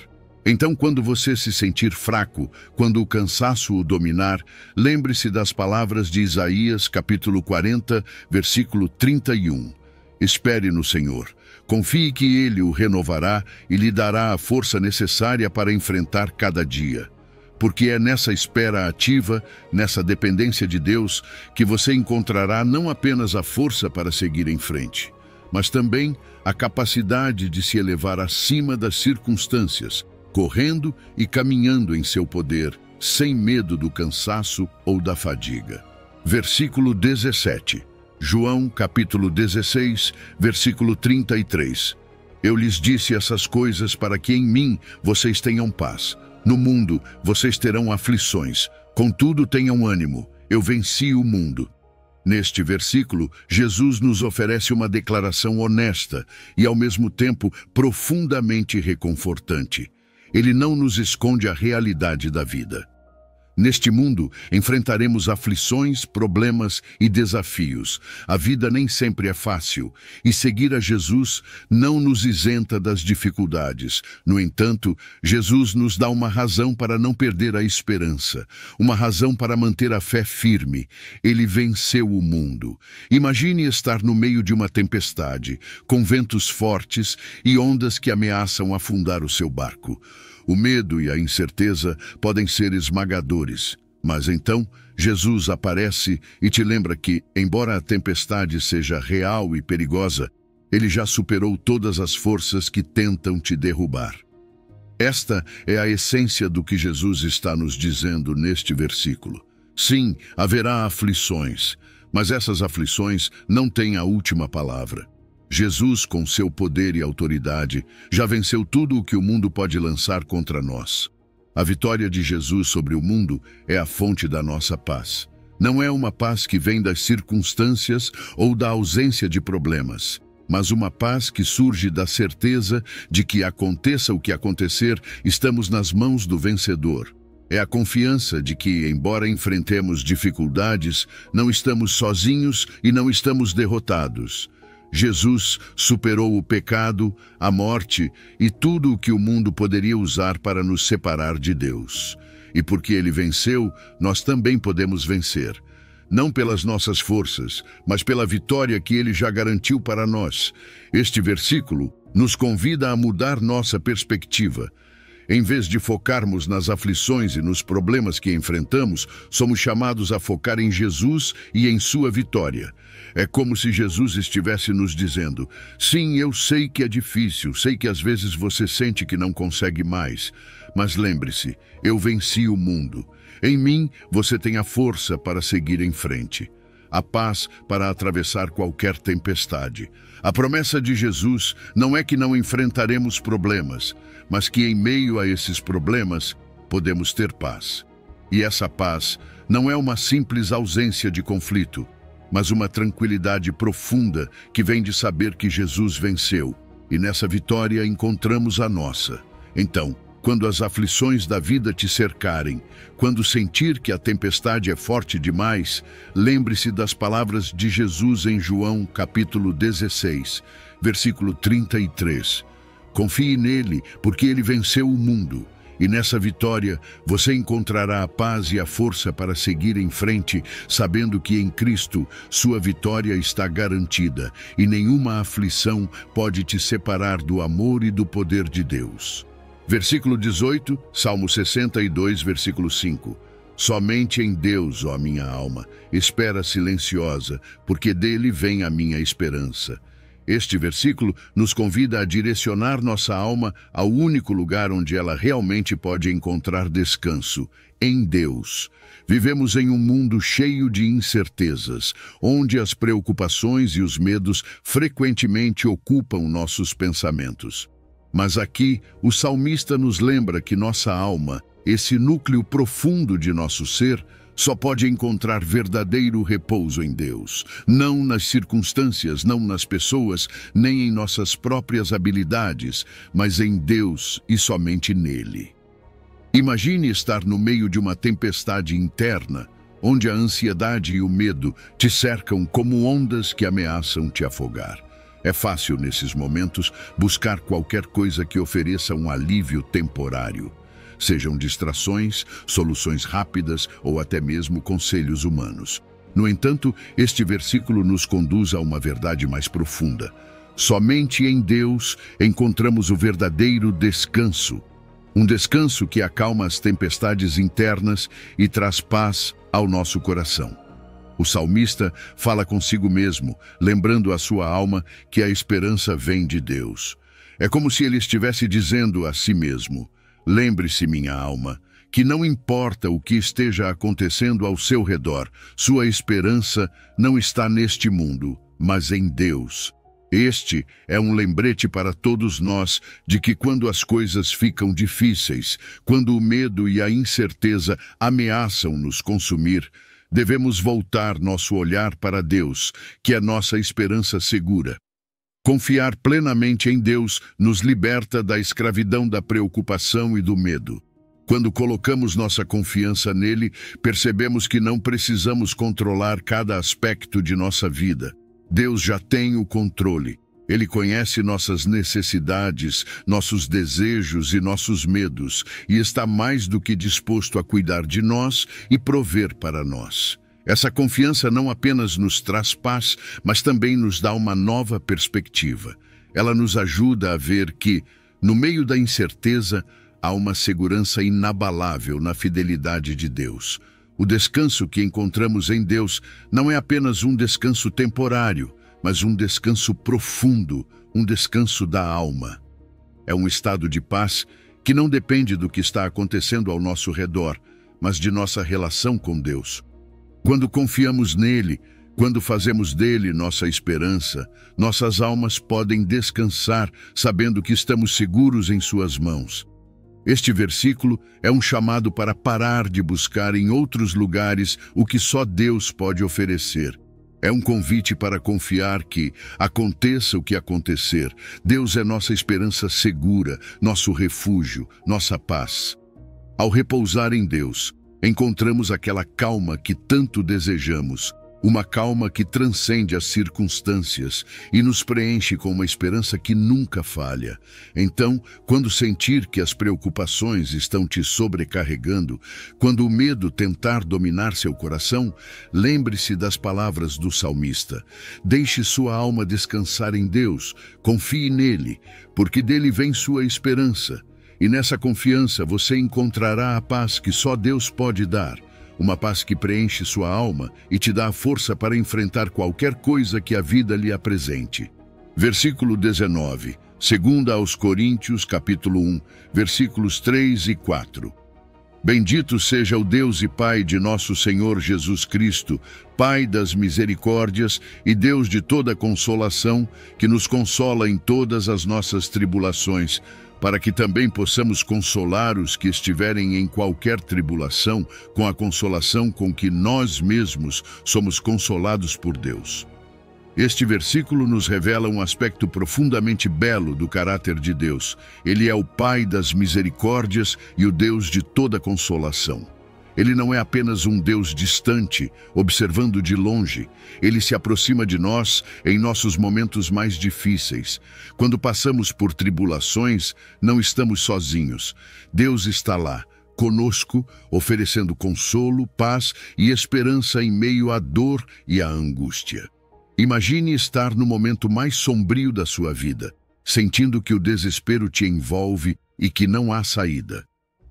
Então, quando você se sentir fraco, quando o cansaço o dominar, lembre-se das palavras de Isaías, capítulo 40, versículo 31. Espere no Senhor. Confie que Ele o renovará e lhe dará a força necessária para enfrentar cada dia. Porque é nessa espera ativa, nessa dependência de Deus, que você encontrará não apenas a força para seguir em frente, mas também a capacidade de se elevar acima das circunstâncias, correndo e caminhando em seu poder, sem medo do cansaço ou da fadiga. Versículo 17. João, capítulo 16, versículo 33. Eu lhes disse essas coisas para que em mim vocês tenham paz. No mundo vocês terão aflições, contudo tenham ânimo, eu venci o mundo. Neste versículo, Jesus nos oferece uma declaração honesta e, ao mesmo tempo, profundamente reconfortante. Ele não nos esconde a realidade da vida. Neste mundo, enfrentaremos aflições, problemas e desafios. A vida nem sempre é fácil, e seguir a Jesus não nos isenta das dificuldades. No entanto, Jesus nos dá uma razão para não perder a esperança, uma razão para manter a fé firme. Ele venceu o mundo. Imagine estar no meio de uma tempestade, com ventos fortes e ondas que ameaçam afundar o seu barco. O medo e a incerteza podem ser esmagadores, mas então Jesus aparece e te lembra que, embora a tempestade seja real e perigosa, ele já superou todas as forças que tentam te derrubar. Esta é a essência do que Jesus está nos dizendo neste versículo. Sim, haverá aflições, mas essas aflições não têm a última palavra. Jesus, com seu poder e autoridade, já venceu tudo o que o mundo pode lançar contra nós. A vitória de Jesus sobre o mundo é a fonte da nossa paz. Não é uma paz que vem das circunstâncias ou da ausência de problemas, mas uma paz que surge da certeza de que, aconteça o que acontecer, estamos nas mãos do vencedor. É a confiança de que, embora enfrentemos dificuldades, não estamos sozinhos e não estamos derrotados. Jesus superou o pecado, a morte e tudo o que o mundo poderia usar para nos separar de Deus. E porque ele venceu, nós também podemos vencer. Não pelas nossas forças, mas pela vitória que ele já garantiu para nós. Este versículo nos convida a mudar nossa perspectiva. Em vez de focarmos nas aflições e nos problemas que enfrentamos, somos chamados a focar em Jesus e em sua vitória. É como se Jesus estivesse nos dizendo: sim, eu sei que é difícil, sei que às vezes você sente que não consegue mais, mas lembre-se, eu venci o mundo. Em mim, você tem a força para seguir em frente, a paz para atravessar qualquer tempestade. A promessa de Jesus não é que não enfrentaremos problemas, mas que em meio a esses problemas podemos ter paz. E essa paz não é uma simples ausência de conflito, mas uma tranquilidade profunda que vem de saber que Jesus venceu, e nessa vitória encontramos a nossa. Então, quando as aflições da vida te cercarem, quando sentir que a tempestade é forte demais, lembre-se das palavras de Jesus em João, capítulo 16, versículo 33. Confie nele, porque ele venceu o mundo. E nessa vitória, você encontrará a paz e a força para seguir em frente, sabendo que em Cristo sua vitória está garantida e nenhuma aflição pode te separar do amor e do poder de Deus. Versículo 18, Salmo 62, versículo 5. Somente em Deus, ó minha alma, espera silenciosa, porque dele vem a minha esperança. Este versículo nos convida a direcionar nossa alma ao único lugar onde ela realmente pode encontrar descanso, em Deus. Vivemos em um mundo cheio de incertezas, onde as preocupações e os medos frequentemente ocupam nossos pensamentos. Mas aqui, o salmista nos lembra que nossa alma, esse núcleo profundo de nosso ser, só pode encontrar verdadeiro repouso em Deus, não nas circunstâncias, não nas pessoas, nem em nossas próprias habilidades, mas em Deus e somente nele. Imagine estar no meio de uma tempestade interna, onde a ansiedade e o medo te cercam como ondas que ameaçam te afogar. É fácil, nesses momentos, buscar qualquer coisa que ofereça um alívio temporário. Sejam distrações, soluções rápidas ou até mesmo conselhos humanos. No entanto, este versículo nos conduz a uma verdade mais profunda. Somente em Deus encontramos o verdadeiro descanso. Um descanso que acalma as tempestades internas e traz paz ao nosso coração. O salmista fala consigo mesmo, lembrando à sua alma que a esperança vem de Deus. É como se ele estivesse dizendo a si mesmo: lembre-se, minha alma, que não importa o que esteja acontecendo ao seu redor, sua esperança não está neste mundo, mas em Deus. Este é um lembrete para todos nós de que quando as coisas ficam difíceis, quando o medo e a incerteza ameaçam nos consumir, devemos voltar nosso olhar para Deus, que é nossa esperança segura. Confiar plenamente em Deus nos liberta da escravidão da preocupação e do medo. Quando colocamos nossa confiança nele, percebemos que não precisamos controlar cada aspecto de nossa vida. Deus já tem o controle. Ele conhece nossas necessidades, nossos desejos e nossos medos, e está mais do que disposto a cuidar de nós e prover para nós. Essa confiança não apenas nos traz paz, mas também nos dá uma nova perspectiva. Ela nos ajuda a ver que, no meio da incerteza, há uma segurança inabalável na fidelidade de Deus. O descanso que encontramos em Deus não é apenas um descanso temporário, mas um descanso profundo, um descanso da alma. É um estado de paz que não depende do que está acontecendo ao nosso redor, mas de nossa relação com Deus. Quando confiamos nele, quando fazemos dele nossa esperança, nossas almas podem descansar sabendo que estamos seguros em suas mãos. Este versículo é um chamado para parar de buscar em outros lugares o que só Deus pode oferecer. É um convite para confiar que, aconteça o que acontecer, Deus é nossa esperança segura, nosso refúgio, nossa paz. Ao repousar em Deus, encontramos aquela calma que tanto desejamos, uma calma que transcende as circunstâncias e nos preenche com uma esperança que nunca falha. Então, quando sentir que as preocupações estão te sobrecarregando, quando o medo tentar dominar seu coração, lembre-se das palavras do salmista. Deixe sua alma descansar em Deus, confie nele, porque dele vem sua esperança. E nessa confiança você encontrará a paz que só Deus pode dar. Uma paz que preenche sua alma e te dá a força para enfrentar qualquer coisa que a vida lhe apresente. Versículo 19, 2 aos Coríntios, capítulo 1, versículos 3 e 4. Bendito seja o Deus e Pai de nosso Senhor Jesus Cristo, Pai das misericórdias e Deus de toda consolação, que nos consola em todas as nossas tribulações, para que também possamos consolar os que estiverem em qualquer tribulação, com a consolação com que nós mesmos somos consolados por Deus. Este versículo nos revela um aspecto profundamente belo do caráter de Deus. Ele é o Pai das misericórdias e o Deus de toda consolação. Ele não é apenas um Deus distante, observando de longe. Ele se aproxima de nós em nossos momentos mais difíceis. Quando passamos por tribulações, não estamos sozinhos. Deus está lá, conosco, oferecendo consolo, paz e esperança em meio à dor e à angústia. Imagine estar no momento mais sombrio da sua vida, sentindo que o desespero te envolve e que não há saída.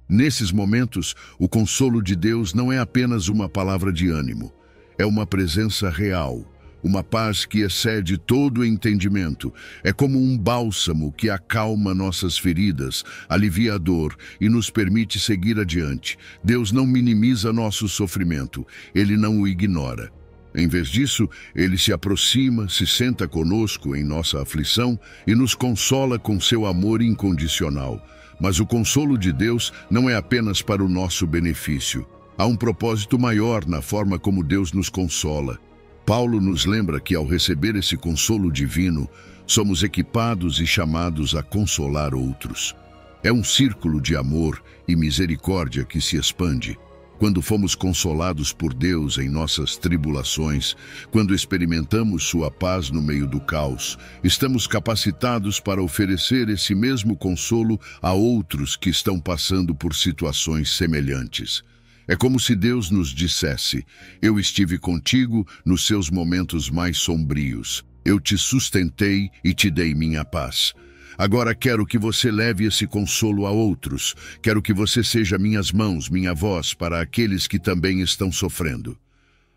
Nesses momentos, o consolo de Deus não é apenas uma palavra de ânimo, é uma presença real, uma paz que excede todo o entendimento. É como um bálsamo que acalma nossas feridas, alivia a dor e nos permite seguir adiante. Deus não minimiza nosso sofrimento, Ele não o ignora. Em vez disso, Ele se aproxima, se senta conosco em nossa aflição e nos consola com seu amor incondicional. Mas o consolo de Deus não é apenas para o nosso benefício. Há um propósito maior na forma como Deus nos consola. Paulo nos lembra que, ao receber esse consolo divino, somos equipados e chamados a consolar outros. É um círculo de amor e misericórdia que se expande. Quando fomos consolados por Deus em nossas tribulações, quando experimentamos sua paz no meio do caos, estamos capacitados para oferecer esse mesmo consolo a outros que estão passando por situações semelhantes. É como se Deus nos dissesse: eu estive contigo nos seus momentos mais sombrios. Eu te sustentei e te dei minha paz. Agora quero que você leve esse consolo a outros. Quero que você seja minhas mãos, minha voz para aqueles que também estão sofrendo.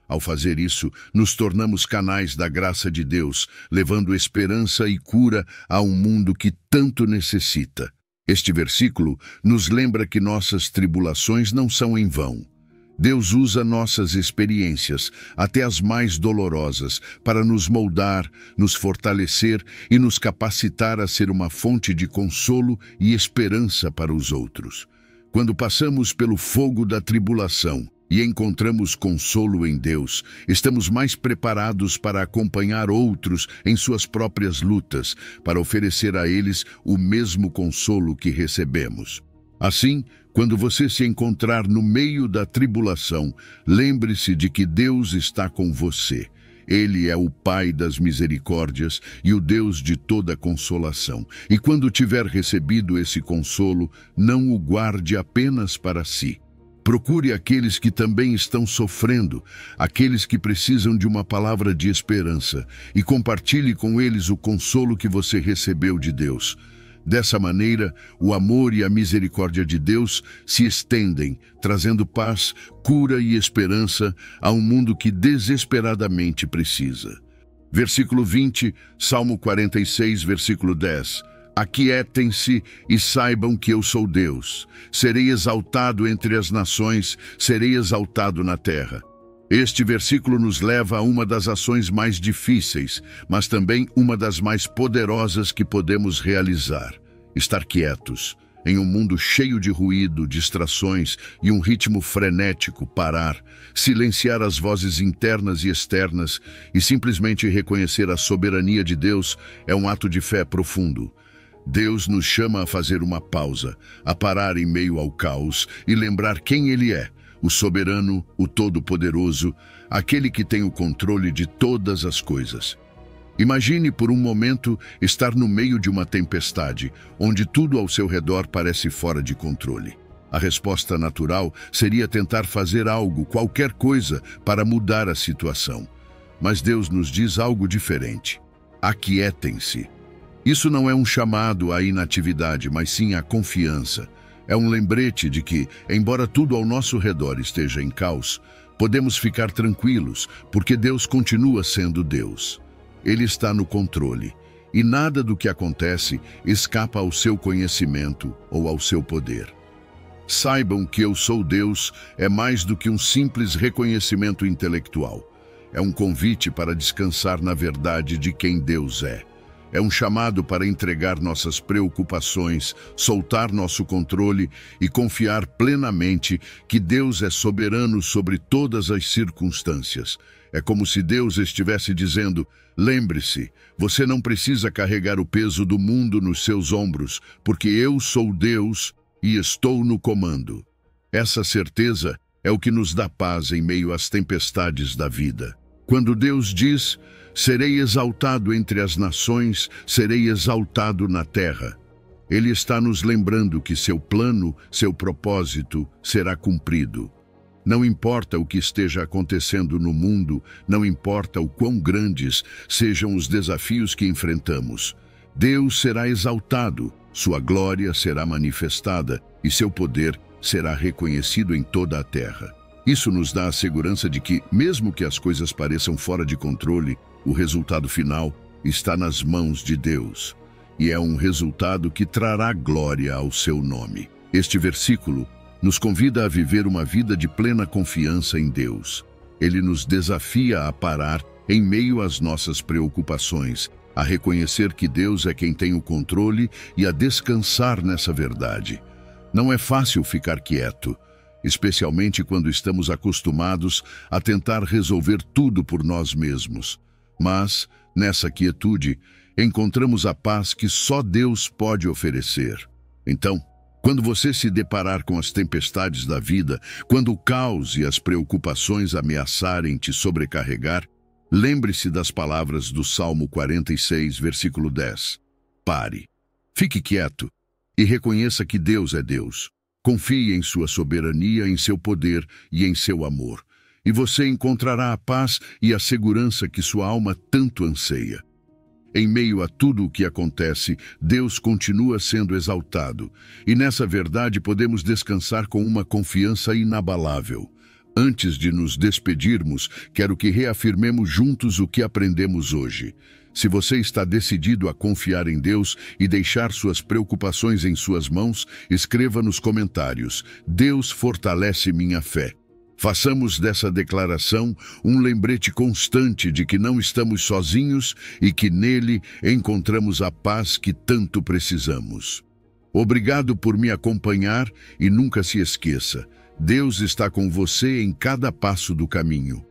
Ao fazer isso, nos tornamos canais da graça de Deus, levando esperança e cura a um mundo que tanto necessita. Este versículo nos lembra que nossas tribulações não são em vão. Deus usa nossas experiências, até as mais dolorosas, para nos moldar, nos fortalecer e nos capacitar a ser uma fonte de consolo e esperança para os outros. Quando passamos pelo fogo da tribulação e encontramos consolo em Deus, estamos mais preparados para acompanhar outros em suas próprias lutas, para oferecer a eles o mesmo consolo que recebemos. Assim, quando você se encontrar no meio da tribulação, lembre-se de que Deus está com você. Ele é o Pai das misericórdias e o Deus de toda consolação. E quando tiver recebido esse consolo, não o guarde apenas para si. Procure aqueles que também estão sofrendo, aqueles que precisam de uma palavra de esperança, e compartilhe com eles o consolo que você recebeu de Deus. Dessa maneira, o amor e a misericórdia de Deus se estendem, trazendo paz, cura e esperança a um mundo que desesperadamente precisa. Versículo 20, Salmo 46, versículo 10. Aquietem-se e saibam que eu sou Deus. Serei exaltado entre as nações, serei exaltado na terra. Este versículo nos leva a uma das ações mais difíceis, mas também uma das mais poderosas que podemos realizar: estar quietos. Em um mundo cheio de ruído, distrações e um ritmo frenético, parar, silenciar as vozes internas e externas e simplesmente reconhecer a soberania de Deus é um ato de fé profundo. Deus nos chama a fazer uma pausa, a parar em meio ao caos e lembrar quem Ele é: o soberano, o todo-poderoso, aquele que tem o controle de todas as coisas. Imagine por um momento estar no meio de uma tempestade, onde tudo ao seu redor parece fora de controle. A resposta natural seria tentar fazer algo, qualquer coisa, para mudar a situação. Mas Deus nos diz algo diferente: aquietem-se. Isso não é um chamado à inatividade, mas sim à confiança. É um lembrete de que, embora tudo ao nosso redor esteja em caos, podemos ficar tranquilos, porque Deus continua sendo Deus. Ele está no controle, e nada do que acontece escapa ao seu conhecimento ou ao seu poder. Saibam que eu sou Deus é mais do que um simples reconhecimento intelectual. É um convite para descansar na verdade de quem Deus é. É um chamado para entregar nossas preocupações, soltar nosso controle e confiar plenamente que Deus é soberano sobre todas as circunstâncias. É como se Deus estivesse dizendo: lembre-se, você não precisa carregar o peso do mundo nos seus ombros, porque eu sou Deus e estou no comando. Essa certeza é o que nos dá paz em meio às tempestades da vida. Quando Deus diz: serei exaltado entre as nações, serei exaltado na terra, Ele está nos lembrando que seu plano, seu propósito será cumprido. Não importa o que esteja acontecendo no mundo, não importa o quão grandes sejam os desafios que enfrentamos, Deus será exaltado, sua glória será manifestada e seu poder será reconhecido em toda a terra. Isso nos dá a segurança de que, mesmo que as coisas pareçam fora de controle, o resultado final está nas mãos de Deus. E é um resultado que trará glória ao seu nome. Este versículo nos convida a viver uma vida de plena confiança em Deus. Ele nos desafia a parar em meio às nossas preocupações, a reconhecer que Deus é quem tem o controle e a descansar nessa verdade. Não é fácil ficar quieto, especialmente quando estamos acostumados a tentar resolver tudo por nós mesmos. Mas, nessa quietude, encontramos a paz que só Deus pode oferecer. Então, quando você se deparar com as tempestades da vida, quando o caos e as preocupações ameaçarem te sobrecarregar, lembre-se das palavras do Salmo 46, versículo 10. Pare, fique quieto e reconheça que Deus é Deus. Confie em sua soberania, em seu poder e em seu amor, e você encontrará a paz e a segurança que sua alma tanto anseia. Em meio a tudo o que acontece, Deus continua sendo exaltado, e nessa verdade podemos descansar com uma confiança inabalável. Antes de nos despedirmos, quero que reafirmemos juntos o que aprendemos hoje. Se você está decidido a confiar em Deus e deixar suas preocupações em suas mãos, escreva nos comentários: Deus fortalece minha fé. Façamos dessa declaração um lembrete constante de que não estamos sozinhos e que nele encontramos a paz que tanto precisamos. Obrigado por me acompanhar e nunca se esqueça: Deus está com você em cada passo do caminho.